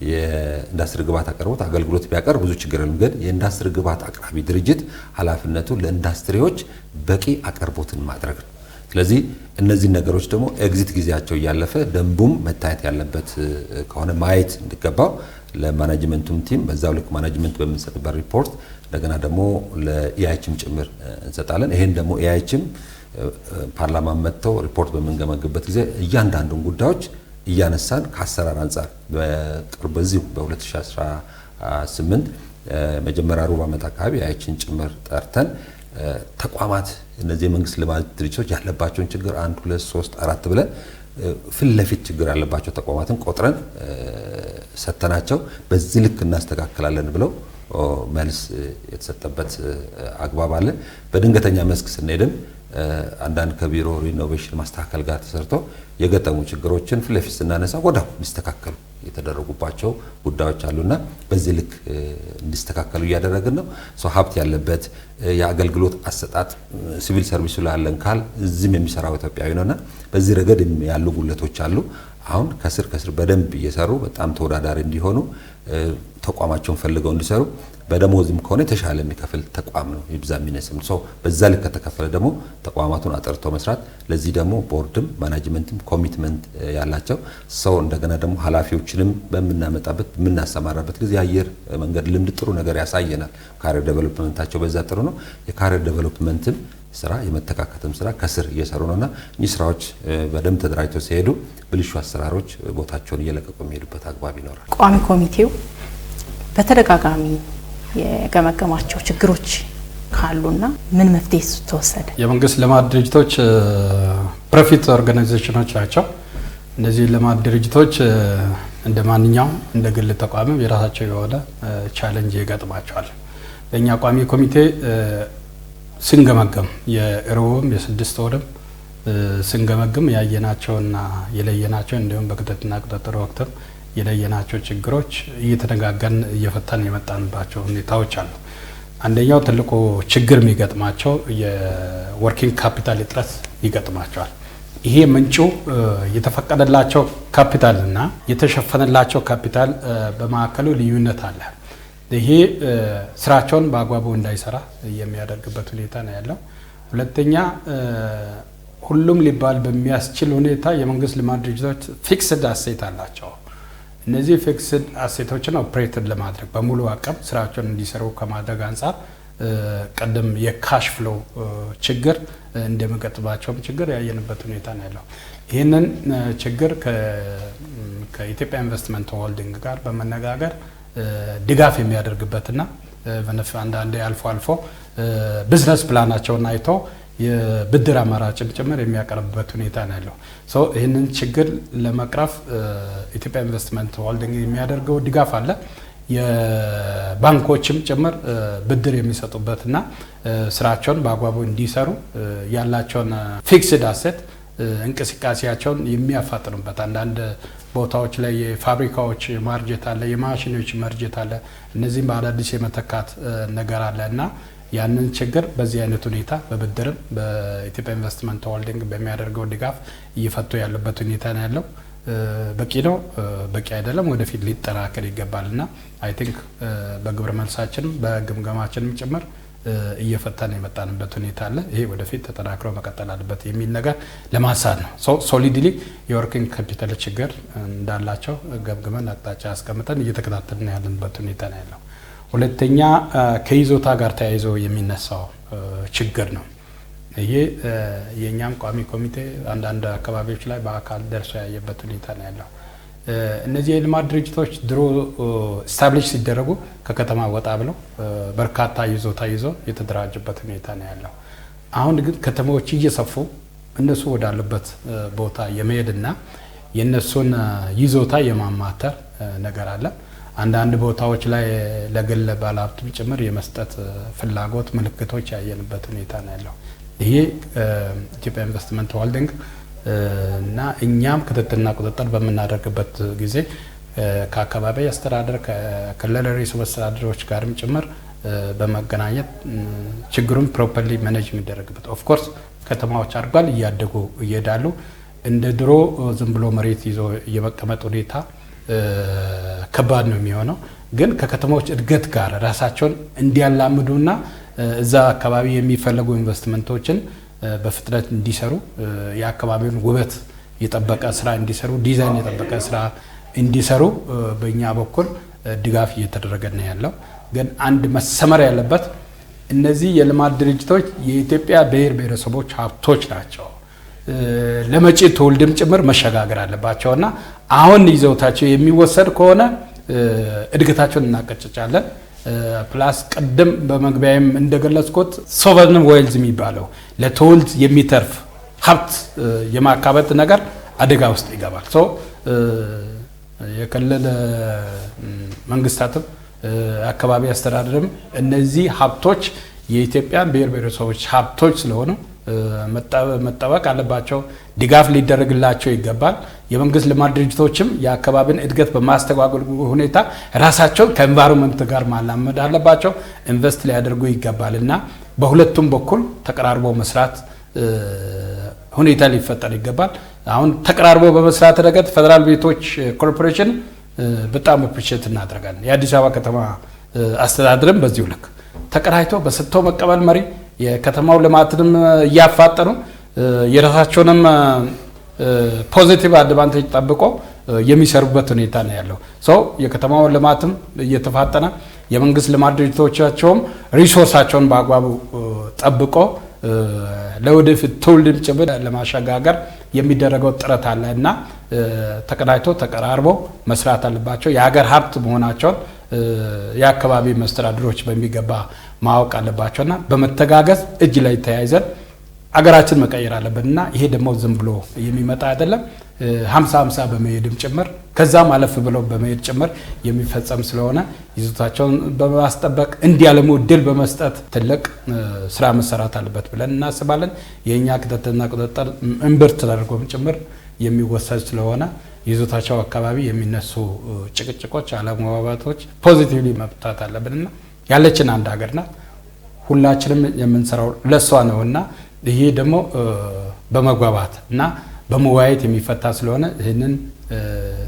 የኢንዱስትሪ ግብዓት አቅርቦት አገልግሎት ቢያቀርብ ብዙ ችግር የለም። ግን የኢንዱስትሪ ግብዓት አቅራቢ ድርጅት ኃላፊነቱ ለኢንዱስትሪዎች በቂ አቅርቦትን ማድረግ ነው። ስለዚህ እነዚህ ነገሮች ደግሞ ኤግዚት ጊዜያቸው እያለፈ ደንቡም መታየት ያለበት ከሆነ ማየት እንዲገባው ለማኔጅመንቱም ቲም በዛው ልክ ማኔጅመንት በሚሰጥበት ሪፖርት እንደገና ደግሞ ለኢአይችም ጭምር እንሰጣለን። ይሄን ደግሞ ኢአይችም ፓርላማ መጥተው ሪፖርት በመንገመግበት ጊዜ እያንዳንዱን ጉዳዮች እያነሳን ከአሰራር አንፃር በቅርብ በዚሁ በ2018 መጀመሪያ ሩብ ዓመት አካባቢ ኢአይችን ጭምር ጠርተን ተቋማት እነዚህ የመንግስት ልማት ድርጅቶች ያለባቸውን ችግር 1 2 3 4 ብለን ፊት ለፊት ችግር ያለባቸው ተቋማትን ቆጥረን ሰተናቸው በዚህ ልክ እናስተካክላለን ብለው መልስ የተሰጠበት አግባብ አለ። በድንገተኛ መስክ ስንሄድም አንዳንድ ከቢሮ ሪኖቬሽን ማስተካከል ጋር ተሰርቶ የገጠሙ ችግሮችን ፊት ለፊት ስናነሳ ወዲያው እንዲስተካከሉ የተደረጉባቸው ጉዳዮች አሉና በዚህ ልክ እንዲስተካከሉ እያደረግን ነው። ሀብት ያለበት የአገልግሎት አሰጣጥ ሲቪል ሰርቪሱ ላለን ካል እዚህም የሚሰራው ኢትዮጵያዊ ነውና በዚህ ረገድ ያሉ ጉለቶች አሉ። አሁን ከስር በደንብ እየሰሩ በጣም ተወዳዳሪ እንዲሆኑ ተቋማቸውን ፈልገው እንዲሰሩ በደሞዝም ከሆነ የተሻለ የሚከፍል ተቋም ነው ይብዛ የሚነስም በዛ ልክ ከተከፈለ ደግሞ ተቋማቱን አጥርቶ መስራት ለዚህ ደግሞ ቦርድም ማኔጅመንትም ኮሚትመንት ያላቸው እንደገና ደግሞ ኃላፊዎችንም በመናመጣበት የምናሰማራበት ጊዜ የአየር መንገድ ልምድ ጥሩ ነገር ያሳየናል። ካሪየር ዴቨሎፕመንታቸው በዛ ጥሩ ነው። የካሪየር ዴቨሎፕመንትም ስራ የመተካከተም ስራ ከስር እየሰሩ ነውና እኚህ ስራዎች በደንብ ተደራጅተው ሲሄዱ ብልሹ አሰራሮች ቦታቸውን እየለቀቁ የሚሄዱበት አግባብ ይኖራል። ቋሚ ኮሚቴው በተደጋጋሚ የገመገማቸው ችግሮች ካሉና ምን መፍትሄ ተወሰደ? የመንግስት ልማት ድርጅቶች ፕሮፊት ኦርጋናይዜሽኖች ናቸው። እነዚህ ልማት ድርጅቶች እንደ ማንኛውም እንደ ግል ተቋምም የራሳቸው የሆነ ቻሌንጅ ይገጥማቸዋል። ለኛ ቋሚ ኮሚቴ ስንገመገም የሩብም የ6 ወርም ስንገመገም ያየናቸውና የለየናቸው እንዲሁም በክትትልና ቁጥጥር ወቅትም የለየናቸው ችግሮች እየተነጋገርን እየፈታን የመጣንባቸው ሁኔታዎች አሉ። አንደኛው ትልቁ ችግር የሚገጥማቸው የወርኪንግ ካፒታል እጥረት ይገጥማቸዋል። ይሄ ምንጩ የተፈቀደላቸው ካፒታልና የተሸፈነላቸው ካፒታል በማዕከሉ ልዩነት አለ። ይሄ ስራቸውን በአግባቡ እንዳይሰራ የሚያደርግበት ሁኔታ ነው ያለው። ሁለተኛ ሁሉም ሊባል በሚያስችል ሁኔታ የመንግስት ልማት ድርጅቶች ፊክስድ አሴት አላቸው። እነዚህ ፊክስድ አሴቶችን ኦፕሬትድ ለማድረግ በሙሉ አቅም ስራቸውን እንዲሰሩ ከማድረግ አንፃር ቀደም የካሽ ፍሎ ችግር እንደሚገጥማቸው ችግር ያየንበት ሁኔታ ነው ያለው። ይህንን ችግር ከኢትዮጵያ ኢንቨስትመንት ሆልዲንግ ጋር በመነጋገር ድጋፍ የሚያደርግበትና አንዳንዴ አልፎ ቢዝነስ ፕላናቸውን አይቶ የብድር አማራጭን ጭምር የሚያቀርብበት ሁኔታ ነው ያለው። ይህንን ችግር ለመቅረፍ ኢትዮጵያ ኢንቨስትመንት ሆልዲንግ የሚያደርገው ድጋፍ አለ። የባንኮችም ጭምር ብድር የሚሰጡበትና ስራቸውን በአግባቡ እንዲሰሩ ያላቸውን ፊክስድ አሴት እንቅስቃሴያቸውን የሚያፋጥኑበት አንዳንድ ቦታዎች ላይ የፋብሪካዎች ማርጀት አለ፣ የማሽኖች ማርጀት አለ። እነዚህም በአዳዲስ የመተካት ነገር አለ እና ያንን ችግር በዚህ አይነት ሁኔታ በብድርም በኢትዮጵያ ኢንቨስትመንት ሆልዲንግ በሚያደርገው ድጋፍ እየፈቱ ያለበት ሁኔታ ነው ያለው። በቂ ነው በቂ አይደለም፣ ወደፊት ሊጠናከር ይገባልና አይ ቲንክ በግብረ መልሳችንም በግምገማችንም ጭምር እየፈታን የመጣንበት ሁኔታ አለ። ይሄ ወደፊት ተጠናክሮ መቀጠል አለበት የሚል ነገር ለማንሳት ነው። ሶሊድሊ የወርኪንግ ካፒታል ችግር እንዳላቸው ገምግመን አቅጣጫ አስቀምጠን እየተከታተልን ያለንበት ሁኔታ ነው ያለው። ሁለተኛ ከይዞታ ጋር ተያይዞ የሚነሳው ችግር ነው። ይሄ የኛም ቋሚ ኮሚቴ አንዳንድ አካባቢዎች ላይ በአካል ደርሶ ያየበት ሁኔታ ነው ያለው። እነዚህ የልማት ድርጅቶች ድሮ ስታብሊሽ ሲደረጉ ከከተማ ወጣ ብለው በርካታ ይዞታ ይዞ የተደራጀበት ሁኔታ ነው ያለው። አሁን ግን ከተማዎች እየሰፉ እነሱ ወዳሉበት ቦታ የመሄድና የነሱን ይዞታ የማማተር ነገር አለ። አንዳንድ ቦታዎች ላይ ለግል ባለሀብት ጭምር የመስጠት ፍላጎት ምልክቶች ያየንበት ሁኔታ ነው ያለው። ይሄ ኢትዮጵያ ኢንቨስትመንት ሆልዲንግ እና እኛም ክትትልና ቁጥጥር በምናደርግበት ጊዜ ከአካባቢ አስተዳደር ከክልል ርዕሰ መስተዳድሮች ጋርም ጭምር በመገናኘት ችግሩን ፕሮፐርሊ ማኔጅ የሚደረግበት ኦፍ ኮርስ ከተማዎች አድጓል እያደጉ ይሄዳሉ። እንደ ድሮ ዝም ብሎ መሬት ይዞ የመቀመጥ ሁኔታ ከባድ ነው የሚሆነው። ግን ከከተማዎች እድገት ጋር ራሳቸውን እንዲያላምዱና እዛ አካባቢ የሚፈለጉ ኢንቨስትመንቶችን በፍጥነት እንዲሰሩ የአካባቢውን ውበት የጠበቀ ስራ እንዲሰሩ ዲዛይን የጠበቀ ስራ እንዲሰሩ በእኛ በኩል ድጋፍ እየተደረገ ነው ያለው። ግን አንድ መሰመር ያለበት እነዚህ የልማት ድርጅቶች የኢትዮጵያ ብሔር ብሔረሰቦች ሀብቶች ናቸው። ለመጪ ትውልድም ጭምር መሸጋገር አለባቸውና አሁን ይዘውታቸው የሚወሰድ ከሆነ እድገታቸውን እናቀጭጫለን። ፕላስ ቀደም በመግቢያም እንደገለጽኩት ሶቨርን ዌልዝ የሚባለው ለትውልድ የሚተርፍ ሀብት የማካበት ነገር አደጋ ውስጥ ይገባል። የክልል መንግስታትም አካባቢ አስተዳደርም እነዚህ ሀብቶች የኢትዮጵያን ብሔር ብሔረሰቦች ሀብቶች ስለሆኑ መጠበቅ አለባቸው። ድጋፍ ሊደረግላቸው ይገባል። የመንግስት ልማት ድርጅቶችም የአካባቢን እድገት በማስተጓጎል ሁኔታ ራሳቸው ከኤንቫይሮንመንት ጋር ማላመድ አለባቸው፣ ኢንቨስት ሊያደርጉ ይገባል እና በሁለቱም በኩል ተቀራርቦ መስራት ሁኔታ ሊፈጠር ይገባል። አሁን ተቀራርቦ በመስራት ረገድ ፌደራል ቤቶች ኮርፖሬሽን በጣም አፕሪሺየት እናደርጋለን። የአዲስ አበባ ከተማ አስተዳደርም በዚሁ ልክ ተቀራይቶ በሰጥቶ መቀበል መሪ የከተማው ልማትንም እያፋጠኑ የራሳቸውንም ፖዚቲቭ አድቫንቴጅ ጠብቆ የሚሰሩበት ሁኔታ ነው ያለው። የከተማው ልማትም እየተፋጠነ የመንግስት ልማት ድርጅቶቻቸውም ሪሶርሳቸውን በአግባቡ ጠብቆ ለወደፊት ትውልድም ጭምር ለማሸጋገር የሚደረገው ጥረት አለ እና ተቀናጅቶ ተቀራርቦ መስራት አለባቸው። የሀገር ሀብት መሆናቸውን የአካባቢ መስተዳድሮች በሚገባ ማወቅ አለባቸውና በመተጋገዝ እጅ ላይ ተያይዘን አገራችን መቀየር አለብንና ይሄ ደግሞ ዝም ብሎ የሚመጣ አይደለም። 50-50 በመሄድም ጭምር ከዛም አለፍ ብለው በመሄድ ጭምር የሚፈጸም ስለሆነ ይዞታቸውን በማስጠበቅ እንዲያለሙ እድል በመስጠት ትልቅ ስራ መሰራት አለበት ብለን እናስባለን። የኛ ክትትልና ቁጥጥር እምብርት ተደርጎም ጭምር የሚወሰድ ስለሆነ ይዞታቸው አካባቢ የሚነሱ ጭቅጭቆች፣ አለመግባባቶች ፖዚቲቭሊ መፍታት አለብንና ያለችን አንድ ሀገር ናት። ሁላችንም የምንሰራው ለሷ ነውና ይሄ ደግሞ በመግባባት እና በመወያየት የሚፈታ ስለሆነ ይህንን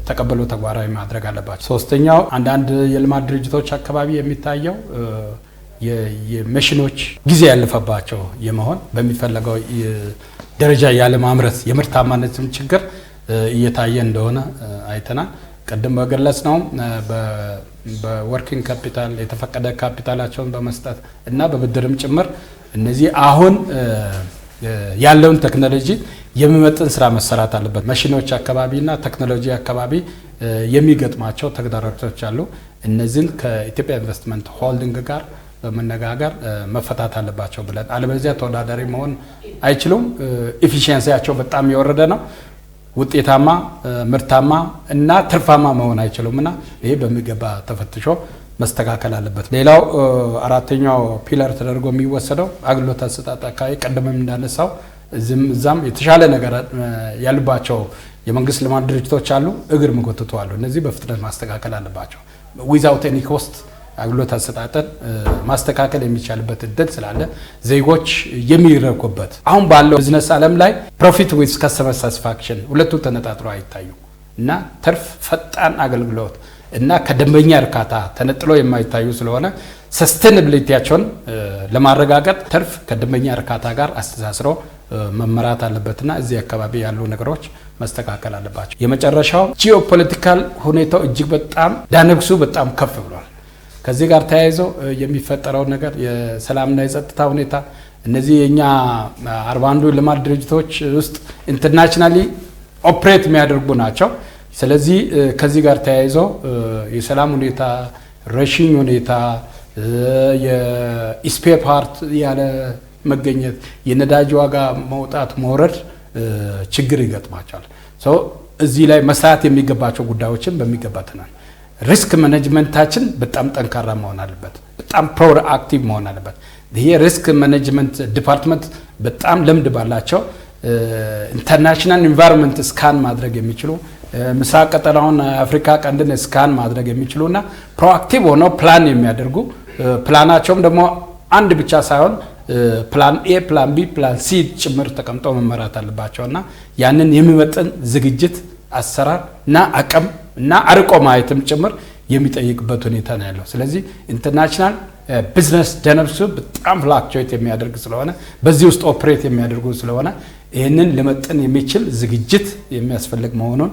ተቀበሎ ተግባራዊ ማድረግ አለባቸው። ሶስተኛው አንዳንድ የልማት ድርጅቶች አካባቢ የሚታየው የመሽኖች ጊዜ ያለፈባቸው የመሆን በሚፈለገው ደረጃ ያለ ማምረት የምርታማነትም ችግር እየታየ እንደሆነ አይተናል። ቀደም በገለጽ ነው በወርኪንግ ካፒታል የተፈቀደ ካፒታላቸውን በመስጠት እና በብድርም ጭምር እነዚህ አሁን ያለውን ቴክኖሎጂ የሚመጥን ስራ መሰራት አለበት። ማሽኖች አካባቢና ቴክኖሎጂ አካባቢ የሚገጥማቸው ተግዳሮቶች አሉ። እነዚህን ከኢትዮጵያ ኢንቨስትመንት ሆልዲንግ ጋር በመነጋገር መፈታት አለባቸው ብለን አለበለዚያ ተወዳዳሪ መሆን አይችሉም። ኤፊሺየንሲያቸው በጣም የወረደ ነው። ውጤታማ ምርታማ እና ትርፋማ መሆን አይችሉምና ይሄ በሚገባ ተፈትሾ መስተካከል አለበት። ሌላው አራተኛው ፒለር ተደርጎ የሚወሰደው አገልግሎት አሰጣጥ አካባቢ ቀደምም እንዳነሳው እዛም የተሻለ ነገር ያሉባቸው የመንግስት ልማት ድርጅቶች አሉ፣ እግር መጎተቱ አሉ። እነዚህ በፍጥነት ማስተካከል አለባቸው። ዊዛውት ኤኒ ኮስት አገልግሎት አሰጣጥን ማስተካከል የሚቻልበት እድል ስላለ ዜጎች የሚረኩበት አሁን ባለው ቢዝነስ ዓለም ላይ ፕሮፊት ዊዝ ከስተመር ሳቲስፋክሽን ሁለቱ ተነጣጥሮ አይታዩ እና ትርፍ ፈጣን አገልግሎት እና ከደንበኛ እርካታ ተነጥሎ የማይታዩ ስለሆነ ሰስቴናቢሊቲያቸውን ለማረጋገጥ ትርፍ ከደንበኛ እርካታ ጋር አስተሳስሮ መመራት አለበትና እዚህ አካባቢ ያሉ ነገሮች መስተካከል አለባቸው። የመጨረሻው ጂኦፖለቲካል ሁኔታው እጅግ በጣም ዳይናሚክሱ በጣም ከፍ ብሏል። ከዚህ ጋር ተያይዞ የሚፈጠረው ነገር የሰላምና የጸጥታ ሁኔታ እነዚህ የኛ 41 ልማት ድርጅቶች ውስጥ ኢንተርናሽናሊ ኦፕሬት የሚያደርጉ ናቸው። ስለዚህ ከዚህ ጋር ተያይዞ የሰላም ሁኔታ፣ ረሺኝ ሁኔታ፣ የስፔር ፓርት ያለ መገኘት፣ የነዳጅ ዋጋ መውጣት መውረድ ችግር ይገጥማቸዋል። እዚህ ላይ መስራት የሚገባቸው ጉዳዮችን በሚገባ ተናል። ሪስክ ማኔጅመንታችን በጣም ጠንካራ መሆን አለበት። በጣም ፕሮአክቲቭ መሆን አለበት። ይሄ ሪስክ ማኔጅመንት ዲፓርትመንት በጣም ልምድ ባላቸው ኢንተርናሽናል ኢንቫይሮንመንት ስካን ማድረግ የሚችሉ ምስራቅ ቀጠናውን አፍሪካ ቀንድን ስካን ማድረግ የሚችሉና ፕሮአክቲቭ ሆነው ፕላን የሚያደርጉ ፕላናቸውም ደግሞ አንድ ብቻ ሳይሆን ፕላን ኤ ፕላን ቢ ፕላን ሲ ጭምር ተቀምጠው መመራት አለባቸውና ያንን የሚመጥን ዝግጅት አሰራር እና አቅም እና አርቆ ማየትም ጭምር የሚጠይቅበት ሁኔታ ነው ያለው። ስለዚህ ኢንተርናሽናል ቢዝነስ ጀነርሱ በጣም ፍላክቹዌት የሚያደርግ ስለሆነ በዚህ ውስጥ ኦፕሬት የሚያደርጉ ስለሆነ ይህንን ለመጠን የሚችል ዝግጅት የሚያስፈልግ መሆኑን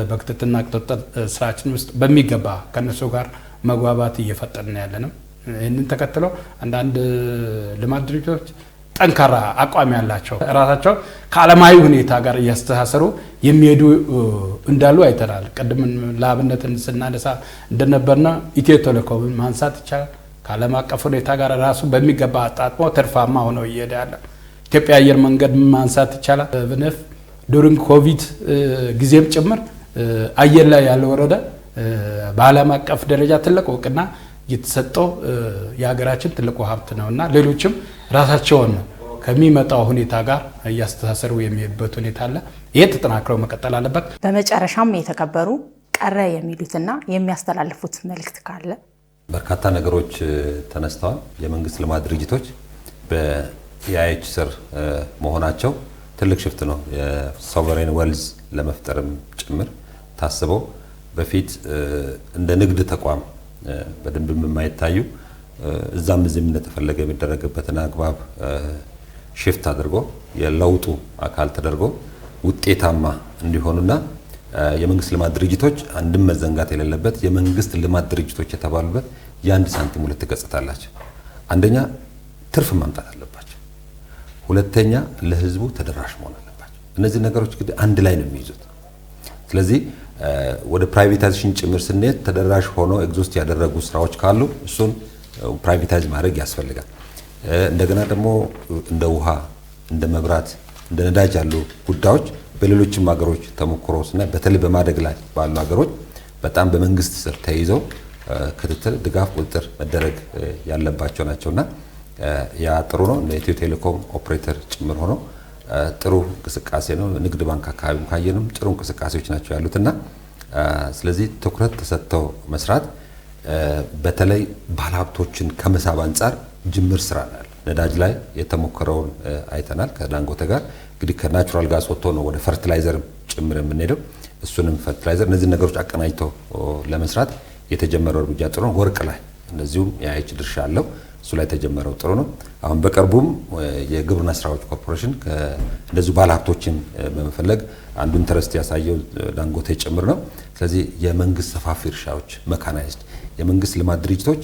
በክትትልና ቁጥጥር ስራችን ውስጥ በሚገባ ከነሱ ጋር መግባባት እየፈጠርን ያለንም። ይህንን ተከትሎ አንዳንድ ልማት ድርጅቶች ጠንካራ አቋም ያላቸው ራሳቸው ከዓለማዊ ሁኔታ ጋር እያስተሳሰሩ የሚሄዱ እንዳሉ አይተናል። ቀደም ለአብነት ስናነሳ እንደነበርና ኢትዮ ቴሌኮምን ማንሳት ይቻላል። ከዓለም አቀፍ ሁኔታ ጋር ራሱ በሚገባ አጣጥሞ ትርፋማ ሆነው እየሄደ ያለ ኢትዮጵያ አየር መንገድ ማንሳት ይቻላል። ብነፍ ዱሪንግ ኮቪድ ጊዜም ጭምር አየር ላይ ያልወረደ በዓለም አቀፍ ደረጃ ትልቅ እውቅና የተሰጠው የሀገራችን ትልቁ ሀብት ነውና ሌሎችም ራሳቸውን ከሚመጣው ሁኔታ ጋር እያስተሳሰሩ የሚሄዱበት ሁኔታ አለ። ይሄ ተጠናክሮ መቀጠል አለበት። በመጨረሻም የተከበሩ ቀረ የሚሉትና የሚያስተላልፉት መልእክት ካለ? በርካታ ነገሮች ተነስተዋል። የመንግስት ልማት ድርጅቶች በኢአይኤች ስር መሆናቸው ትልቅ ሽፍት ነው። የሶቨሬን ዌልዝ ለመፍጠርም ጭምር ታስበው በፊት እንደ ንግድ ተቋም በደንብ የማይታዩ እዛም እዚህም እንደተፈለገ የሚደረግበትን አግባብ ሽፍት አድርጎ የለውጡ አካል ተደርጎ ውጤታማ እንዲሆኑና የመንግስት ልማት ድርጅቶች አንድም መዘንጋት የሌለበት የመንግስት ልማት ድርጅቶች የተባሉበት የአንድ ሳንቲም ሁለት ገጽታ አላቸው። አንደኛ ትርፍ ማምጣት አለባቸው። ሁለተኛ ለህዝቡ ተደራሽ መሆን አለባቸው። እነዚህ ነገሮች እንግዲህ አንድ ላይ ነው የሚይዙት። ስለዚህ ወደ ፕራይቬታይዜሽን ጭምር ስንሄድ ተደራሽ ሆኖ ኤግዞስት ያደረጉ ስራዎች ካሉ እሱን ፕራይቬታይዝ ማድረግ ያስፈልጋል። እንደገና ደግሞ እንደ ውሃ፣ እንደ መብራት፣ እንደ ነዳጅ ያሉ ጉዳዮች በሌሎችም ሀገሮች ተሞክሮስና በተለይ በማደግ ላይ ባሉ ሀገሮች በጣም በመንግስት ስር ተይዘው ክትትል፣ ድጋፍ፣ ቁጥጥር መደረግ ያለባቸው ናቸውና ያ ጥሩ ነው። ኢትዮ ቴሌኮም ኦፕሬተር ጭምር ሆኖ ጥሩ እንቅስቃሴ ነው። ንግድ ባንክ አካባቢ ካየንም ጥሩ እንቅስቃሴዎች ናቸው ያሉትና ስለዚህ ትኩረት ተሰጥተው መስራት በተለይ ባለሀብቶችን ከመሳብ አንጻር ጅምር ስራ ነው። ነዳጅ ላይ የተሞከረውን አይተናል ከዳንጎቴ ጋር እንግዲህ ከናቹራል ጋዝ ወጥቶ ነው ወደ ፈርቲላይዘር ጭምር የምንሄደው። እሱንም ፈርቲላይዘር እነዚህ ነገሮች አቀናጅቶ ለመስራት የተጀመረው እርምጃ ጥሩ ነው። ወርቅ ላይ እንደዚሁም የአይኤች ድርሻ አለው። እሱ ላይ ተጀመረው ጥሩ ነው። አሁን በቅርቡም የግብርና ስራዎች ኮርፖሬሽን እንደዚሁ ባለሀብቶችን በመፈለግ አንዱ ኢንተረስት ያሳየው ዳንጎቴ ጭምር ነው። ስለዚህ የመንግስት ሰፋፊ እርሻዎች መካናይዝድ የመንግስት ልማት ድርጅቶች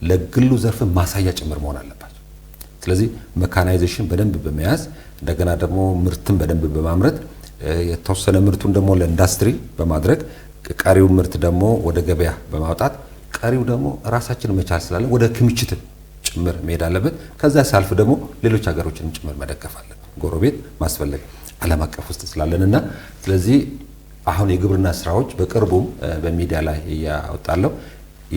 ለግሉ ዘርፍ ማሳያ ጭምር መሆን አለባቸው። ስለዚህ መካናይዜሽን በደንብ በመያዝ እንደገና ደግሞ ምርትን በደንብ በማምረት የተወሰነ ምርቱን ደግሞ ለኢንዱስትሪ በማድረግ ቀሪው ምርት ደግሞ ወደ ገበያ በማውጣት ቀሪው ደግሞ ራሳችን መቻል ስላለ ወደ ክምችት ጭምር መሄድ አለበት። ከዛ ሳልፍ ደግሞ ሌሎች ሀገሮችንም ጭምር መደገፍ አለበት። ጎረቤት ማስፈለግ ዓለም አቀፍ ውስጥ ስላለንና ስለዚህ አሁን የግብርና ስራዎች በቅርቡም በሚዲያ ላይ ያወጣለው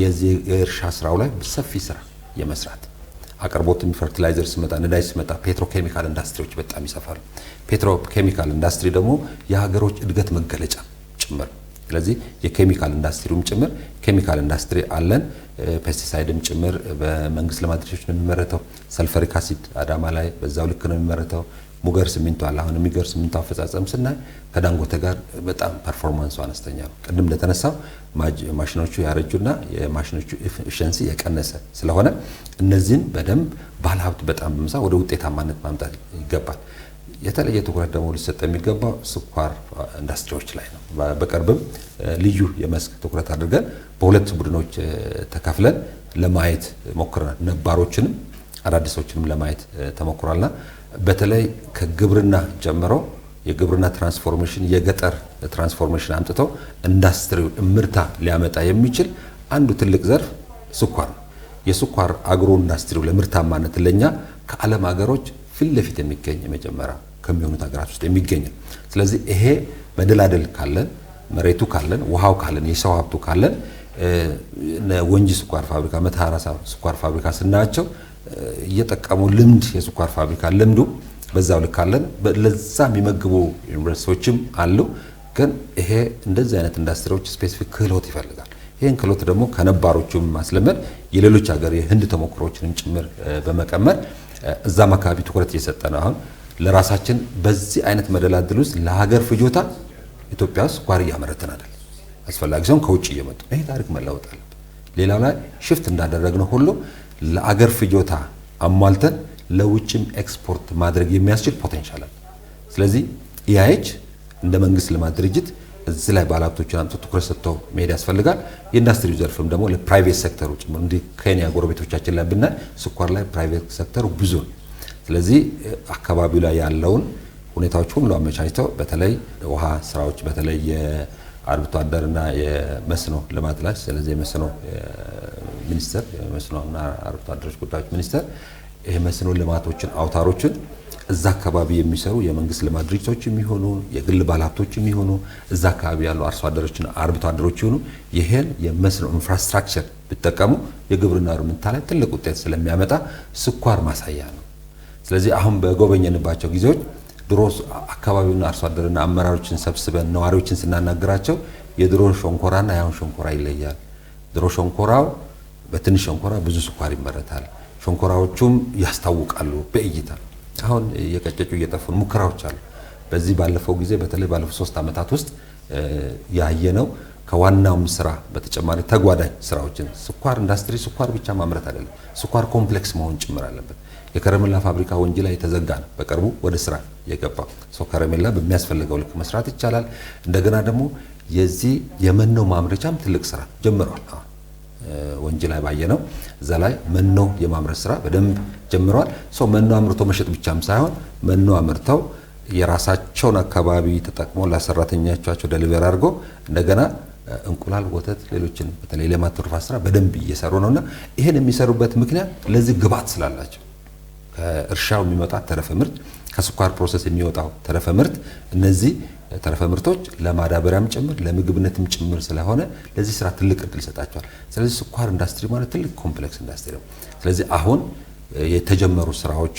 የዚህ የእርሻ ስራው ላይ ሰፊ ስራ የመስራት አቅርቦትም ፈርቲላይዘር ሲመጣ ነዳጅ ሲመጣ ፔትሮኬሚካል ኢንዱስትሪዎች በጣም ይሰፋሉ። ፔትሮኬሚካል ኢንዱስትሪ ደግሞ የሀገሮች እድገት መገለጫ ጭምር። ስለዚህ የኬሚካል ኢንዱስትሪውም ጭምር ኬሚካል ኢንዱስትሪ አለን። ፔስቲሳይድም ጭምር በመንግስት ልማት ድርጅቶች ነው የሚመረተው። ሰልፈሪክ አሲድ አዳማ ላይ በዛው ልክ ነው የሚመረተው። ሙገር ሲሚንቶ አለ። አሁን የሚገር ሲሚንቶ አፈጻጸም ስናይ ከዳንጎቴ ጋር በጣም ፐርፎርማንሱ አነስተኛ ነው። ቅድም እንደተነሳው ማሽኖቹ ያረጁና የማሽኖቹ ኤፊሺየንሲ የቀነሰ ስለሆነ እነዚህን በደንብ ባለሀብት በጣም በመሳ ወደ ውጤታማነት ማምጣት ይገባል። የተለየ ትኩረት ደግሞ ሊሰጥ የሚገባው ስኳር ኢንዱስትሪዎች ላይ ነው። በቅርብም ልዩ የመስክ ትኩረት አድርገን በሁለት ቡድኖች ተከፍለን ለማየት ሞክረናል። ነባሮችንም አዳዲሶችንም ለማየት ተሞክሯልና በተለይ ከግብርና ጀምሮ የግብርና ትራንስፎርሜሽን የገጠር ትራንስፎርሜሽን አምጥተው ኢንዱስትሪው ምርታ ሊያመጣ የሚችል አንዱ ትልቅ ዘርፍ ስኳር ነው። የስኳር አግሮ ኢንዱስትሪው ለምርታማነት ለኛ ከዓለም ሀገሮች ፊት ለፊት የሚገኝ የመጀመሪያ ከሚሆኑት ሀገራት ውስጥ የሚገኝ። ስለዚህ ይሄ መደላደል ካለን መሬቱ ካለን ውሃው ካለን የሰው ሀብቱ ካለን ወንጂ ስኳር ፋብሪካ መተሃራ ስኳር ፋብሪካ ስናያቸው እየጠቀሙ ልምድ የስኳር ፋብሪካ ልምዱ በዛው ልክ አለን። ለዛ የሚመግቡ ዩኒቨርሲቲዎችም አሉ። ግን ይሄ እንደዚህ አይነት ኢንዱስትሪዎች ስፔሲፊክ ክህሎት ይፈልጋል። ይሄን ክህሎት ደግሞ ከነባሮቹም ማስለመድ የሌሎች ሀገር የህንድ ተሞክሮዎችንም ጭምር በመቀመር እዛም አካባቢ ትኩረት እየሰጠን አሁን ለራሳችን በዚህ አይነት መደላድል ውስጥ ለሀገር ፍጆታ ኢትዮጵያ ውስጥ ስኳር እያመረትን አይደል። አስፈላጊ ሲሆን ከውጭ እየመጡ ይሄ ታሪክ መለወጥ አለበት። ሌላው ላይ ሽፍት እንዳደረግነው ሁሉ ለአገር ፍጆታ አሟልተን ለውጭም ኤክስፖርት ማድረግ የሚያስችል ፖቴንሻል አለ። ስለዚህ ኢአይኤች እንደ መንግስት ልማት ድርጅት እዚህ ላይ ባለሀብቶችን አምጥቶ ትኩረት ሰጥቶ መሄድ ያስፈልጋል። የኢንዱስትሪው ዘርፍም ደግሞ ለፕራይቬት ሴክተሩ ጭምር እንደ ኬንያ ጎረቤቶቻችን ላይ ብናይ ስኳር ላይ ፕራይቬት ሴክተሩ ብዙ ነው። ስለዚህ አካባቢው ላይ ያለውን ሁኔታዎች ሁሉ አመቻችተው በተለይ ውሃ ስራዎች በተለይ የአርብቶ አደርና የመስኖ ልማት ላይ ስለዚህ የመስኖ ሚኒስተር የመስኖና አርብቶ አደሮች ጉዳዮች ሚኒስተር ይሄ መስኖ ልማቶችን አውታሮችን እዛ አካባቢ የሚሰሩ የመንግስት ልማት ድርጅቶች የሚሆኑ የግል ባለሀብቶች የሚሆኑ እዛ አካባቢ ያሉ አርሶ አደሮችና አርብቶ አደሮች ይሁኑ ይሄን የመስኖ ኢንፍራስትራክቸር ቢጠቀሙ የግብርና እርምታ ላይ ትልቅ ውጤት ስለሚያመጣ ስኳር ማሳያ ነው። ስለዚህ አሁን በጎበኘንባቸው ጊዜዎች ድሮ አካባቢውና አርሶ አደርና አመራሮችን ሰብስበን ነዋሪዎችን ስናናገራቸው የድሮ ሸንኮራና ያሁን ሸንኮራ ይለያል። ድሮ ሸንኮራው በትንሽ ሸንኮራ ብዙ ስኳር ይመረታል። ሸንኮራዎቹም ያስታውቃሉ በእይታ። አሁን የቀጨጩ እየጠፉ ሙከራዎች አሉ። በዚህ ባለፈው ጊዜ በተለይ ባለፈው 3 ዓመታት ውስጥ ያየነው ከዋናውም ስራ በተጨማሪ ተጓዳኝ ስራዎችን ስኳር ኢንዱስትሪ ስኳር ብቻ ማምረት አይደለም፣ ስኳር ኮምፕሌክስ መሆን ጭምር አለበት። የከረሜላ ፋብሪካ ወንጂ ላይ የተዘጋ ነው፣ በቅርቡ ወደ ስራ የገባ ሰው ከረሜላ በሚያስፈልገው ልክ መስራት ይቻላል። እንደገና ደግሞ የዚህ የመኖ ማምረቻም ትልቅ ስራ ጀምሯል። ወንጂ ላይ ባየነው እዛ ላይ መኖ የማምረት ስራ በደንብ ጀምሯል። ሰው መኖ አምርቶ መሸጥ ብቻም ሳይሆን መኖ አምርተው የራሳቸውን አካባቢ ተጠቅመው ለሰራተኞቻቸው ዴሊቨር አድርጎ እንደገና እንቁላል፣ ወተት፣ ሌሎችን በተለይ ለማት ትሩፋት ስራ በደንብ እየሰሩ ነውና ይሄን የሚሰሩበት ምክንያት ለዚህ ግብዓት ስላላቸው ከእርሻው የሚመጣ ተረፈ ምርት ከስኳር ፕሮሰስ የሚወጣው ተረፈ ምርት እነዚህ ተረፈ ምርቶች ለማዳበሪያም ጭምር ለምግብነትም ጭምር ስለሆነ ለዚህ ስራ ትልቅ እድል ይሰጣቸዋል። ስለዚህ ስኳር ኢንዱስትሪ ማለት ትልቅ ኮምፕሌክስ ኢንዱስትሪ ነው። ስለዚህ አሁን የተጀመሩ ስራዎች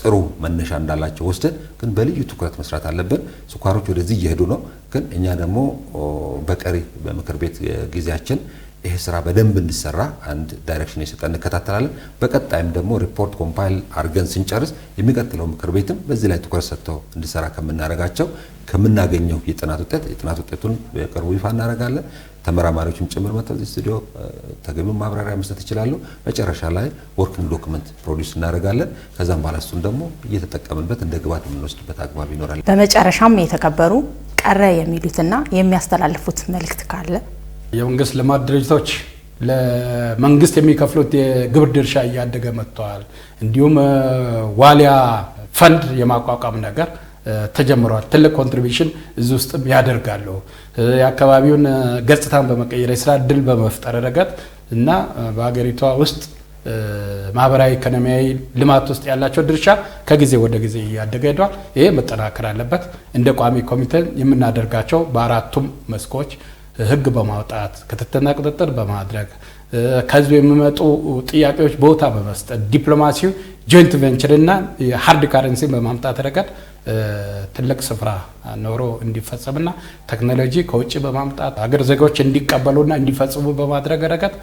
ጥሩ መነሻ እንዳላቸው ወስደን ግን በልዩ ትኩረት መስራት አለብን። ስኳሮች ወደዚህ እየሄዱ ነው። ግን እኛ ደግሞ በቀሪ በምክር ቤት ጊዜያችን ይሄ ስራ በደንብ እንዲሰራ አንድ ዳይሬክሽን የሰጠን እንከታተላለን። በቀጣይም ደግሞ ሪፖርት ኮምፓይል አድርገን ስንጨርስ የሚቀጥለው ምክር ቤትም በዚህ ላይ ትኩረት ሰጥተው እንዲሰራ ከምናደርጋቸው ከምናገኘው የጥናት ውጤቱን በቅርቡ ይፋ እናደርጋለን። ተመራማሪዎችም ጭምር መጥተው እዚህ ስቱዲዮ ተገቢውን ማብራሪያ መስጠት ይችላሉ። መጨረሻ ላይ ወርኪንግ ዶክመንት ፕሮዲዩስ እናደርጋለን። ከዛም በኋላ እሱን ደግሞ እየተጠቀምንበት እንደ ግብዓት የምንወስድበት አግባብ ይኖራል። በመጨረሻም የተከበሩ ቀረ የሚሉትና የሚያስተላልፉት መልእክት ካለ? የመንግስት ልማት ድርጅቶች ለመንግስት የሚከፍሉት የግብር ድርሻ እያደገ መጥቷል። እንዲሁም ዋሊያ ፈንድ የማቋቋም ነገር ተጀምሯል። ትልቅ ኮንትሪቢዩሽን እዚህ ውስጥም ያደርጋሉ። የአካባቢውን ገጽታን በመቀየር የስራ እድል በመፍጠር ረገድ እና በሀገሪቷ ውስጥ ማህበራዊ ኢኮኖሚያዊ ልማት ውስጥ ያላቸው ድርሻ ከጊዜ ወደ ጊዜ እያደገ ሄዷል። ይሄ መጠናከር አለበት። እንደ ቋሚ ኮሚቴ የምናደርጋቸው በአራቱም መስኮች ህግ በማውጣት ክትትልና ቁጥጥር በማድረግ ከዚህ የሚመጡ ጥያቄዎች ቦታ በመስጠት ዲፕሎማሲው ጆይንት ቬንቸርና ሃርድ ካረንሲ በማምጣት ረገድ ትልቅ ስፍራ ኖሮ እንዲፈጸምና ቴክኖሎጂ ከውጭ በማምጣት ሀገር ዜጎች እንዲቀበሉና እንዲፈጽሙ በማድረግ ረገድ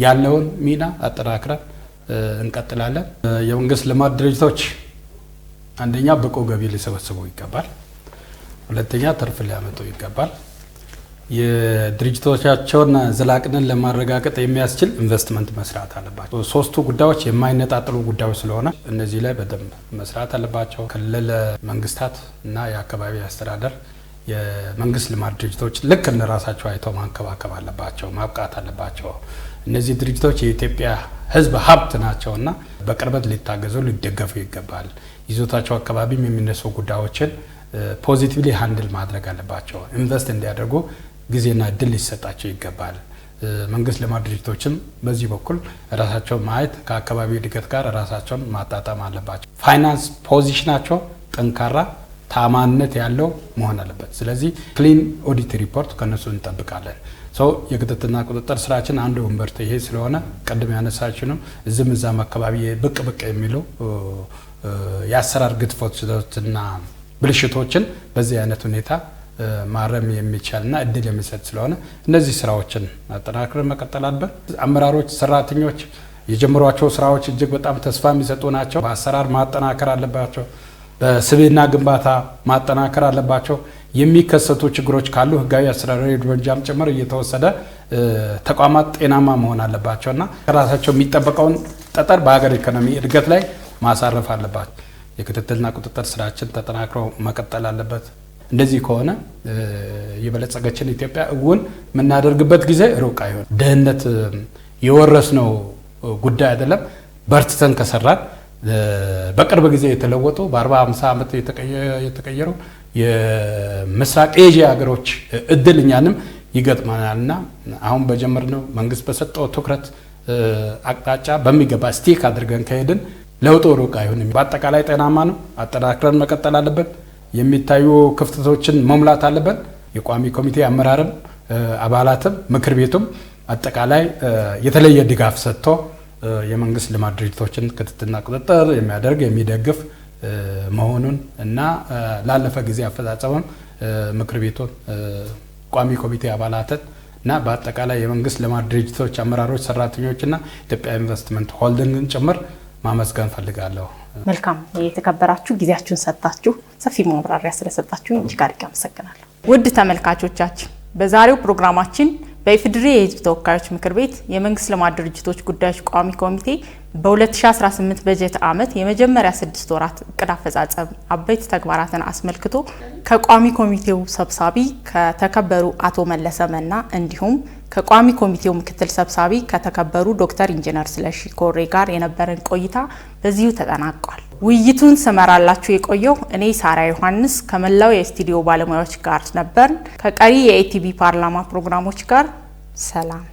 ያለውን ሚና አጠናክረን እንቀጥላለን። የመንግስት ልማት ድርጅቶች አንደኛ ብቁ ገቢ ሊሰበስቡ ይገባል። ሁለተኛ ትርፍ ሊያመጡ ይገባል። የድርጅቶቻቸውን ዘላቂነት ለማረጋገጥ የሚያስችል ኢንቨስትመንት መስራት አለባቸው። ሶስቱ ጉዳዮች የማይነጣጥሉ ጉዳዮች ስለሆነ እነዚህ ላይ በደንብ መስራት አለባቸው። ክልል መንግስታት እና የአካባቢ አስተዳደር የመንግስት ልማት ድርጅቶች ልክ እንደራሳቸው አይተው ማንከባከብ አለባቸው፣ ማብቃት አለባቸው። እነዚህ ድርጅቶች የኢትዮጵያ ሕዝብ ሀብት ናቸውና በቅርበት ሊታገዙ ሊደገፉ ይገባል። ይዞታቸው አካባቢም የሚነሱ ጉዳዮችን ፖዚቲቭሊ ሃንድል ማድረግ አለባቸው። ኢንቨስት እንዲያደርጉ ጊዜና እድል ሊሰጣቸው ይገባል። መንግስት ልማት ድርጅቶችም በዚህ በኩል ራሳቸውን ማየት ከአካባቢ እድገት ጋር ራሳቸውን ማጣጣም አለባቸው። ፋይናንስ ፖዚሽናቸው ጠንካራ ታማኝነት ያለው መሆን አለበት። ስለዚህ ክሊን ኦዲት ሪፖርት ከነሱ እንጠብቃለን። የክትትልና ቁጥጥር ስራችን አንዱ ወንበርት ይሄ ስለሆነ ቀደም ያነሳችው እዚህም እዛም አካባቢ ብቅ የሚሉ የአሰራር ግድፈቶችና ብልሽቶችን በዚህ አይነት ሁኔታ ማረም የሚቻልና እድል የሚሰጥ ስለሆነ እነዚህ ስራዎችን አጠናክረን መቀጠል አለብን። አመራሮች፣ ሰራተኞች የጀመሯቸው ስራዎች እጅግ በጣም ተስፋ የሚሰጡ ናቸው። በአሰራር ማጠናከር አለባቸው። በስብዕና ግንባታ ማጠናከር አለባቸው። የሚከሰቱ ችግሮች ካሉ ህጋዊ አሰራራዊ እርምጃም ጭምር እየተወሰደ ተቋማት ጤናማ መሆን አለባቸውና ከራሳቸው የሚጠበቀውን ጠጠር በሀገር ኢኮኖሚ እድገት ላይ ማሳረፍ አለባቸው። የክትትልና ቁጥጥር ስራችን ተጠናክሮ መቀጠል አለበት። እንደዚህ ከሆነ የበለጸገችን ኢትዮጵያ እውን የምናደርግበት ጊዜ ሩቅ አይሆን። ድህነት የወረስነው ጉዳይ አይደለም። በርትተን ከሰራን በቅርብ ጊዜ የተለወጡ በ40-50 ዓመት የተቀየሩ የምስራቅ ኤዥያ ሀገሮች እድል እኛንም ይገጥመናልና አሁን በጀመርነው መንግስት በሰጠው ትኩረት አቅጣጫ በሚገባ ስቲክ አድርገን ከሄድን ለውጡ ሩቅ አይሆንም። በአጠቃላይ ጤናማ ነው። አጠናክረን መቀጠል አለብን። የሚታዩ ክፍተቶችን መሙላት አለብን። የቋሚ ኮሚቴ አመራርም አባላትም ምክር ቤቱም አጠቃላይ የተለየ ድጋፍ ሰጥቶ የመንግስት ልማት ድርጅቶችን ክትትልና ቁጥጥር የሚያደርግ የሚደግፍ መሆኑን እና ላለፈ ጊዜ አፈጻጸም ምክር ቤቱን ቋሚ ኮሚቴ አባላትን እና በአጠቃላይ የመንግስት ልማት ድርጅቶች አመራሮች፣ ሰራተኞችና ኢትዮጵያ ኢንቨስትመንት ሆልዲንግን ጭምር ማመስገን ፈልጋለሁ። መልካም የተከበራችሁ ጊዜያችሁን ሰጣችሁ ሰፊ ማብራሪያ ስለሰጣችሁ እጅግ አድርጌ አመሰግናለሁ። ውድ ተመልካቾቻችን በዛሬው ፕሮግራማችን በኢፌዴሪ የህዝብ ተወካዮች ምክር ቤት የመንግስት ልማት ድርጅቶች ጉዳዮች ቋሚ ኮሚቴ በ2018 በጀት ዓመት የመጀመሪያ 6 ወራት እቅድ አፈጻጸም አበይት ተግባራትን አስመልክቶ ከቋሚ ኮሚቴው ሰብሳቢ ከተከበሩ አቶ መለሰ መና እንዲሁም ከቋሚ ኮሚቴው ምክትል ሰብሳቢ ከተከበሩ ዶክተር ኢንጂነር ስለሺ ኮሬ ጋር የነበረን ቆይታ በዚሁ ተጠናቋል። ውይይቱን ስመራላችሁ የቆየው እኔ ሳራ ዮሐንስ ከመላው የስቱዲዮ ባለሙያዎች ጋር ነበር። ከቀሪ የኢቲቪ ፓርላማ ፕሮግራሞች ጋር ሰላም።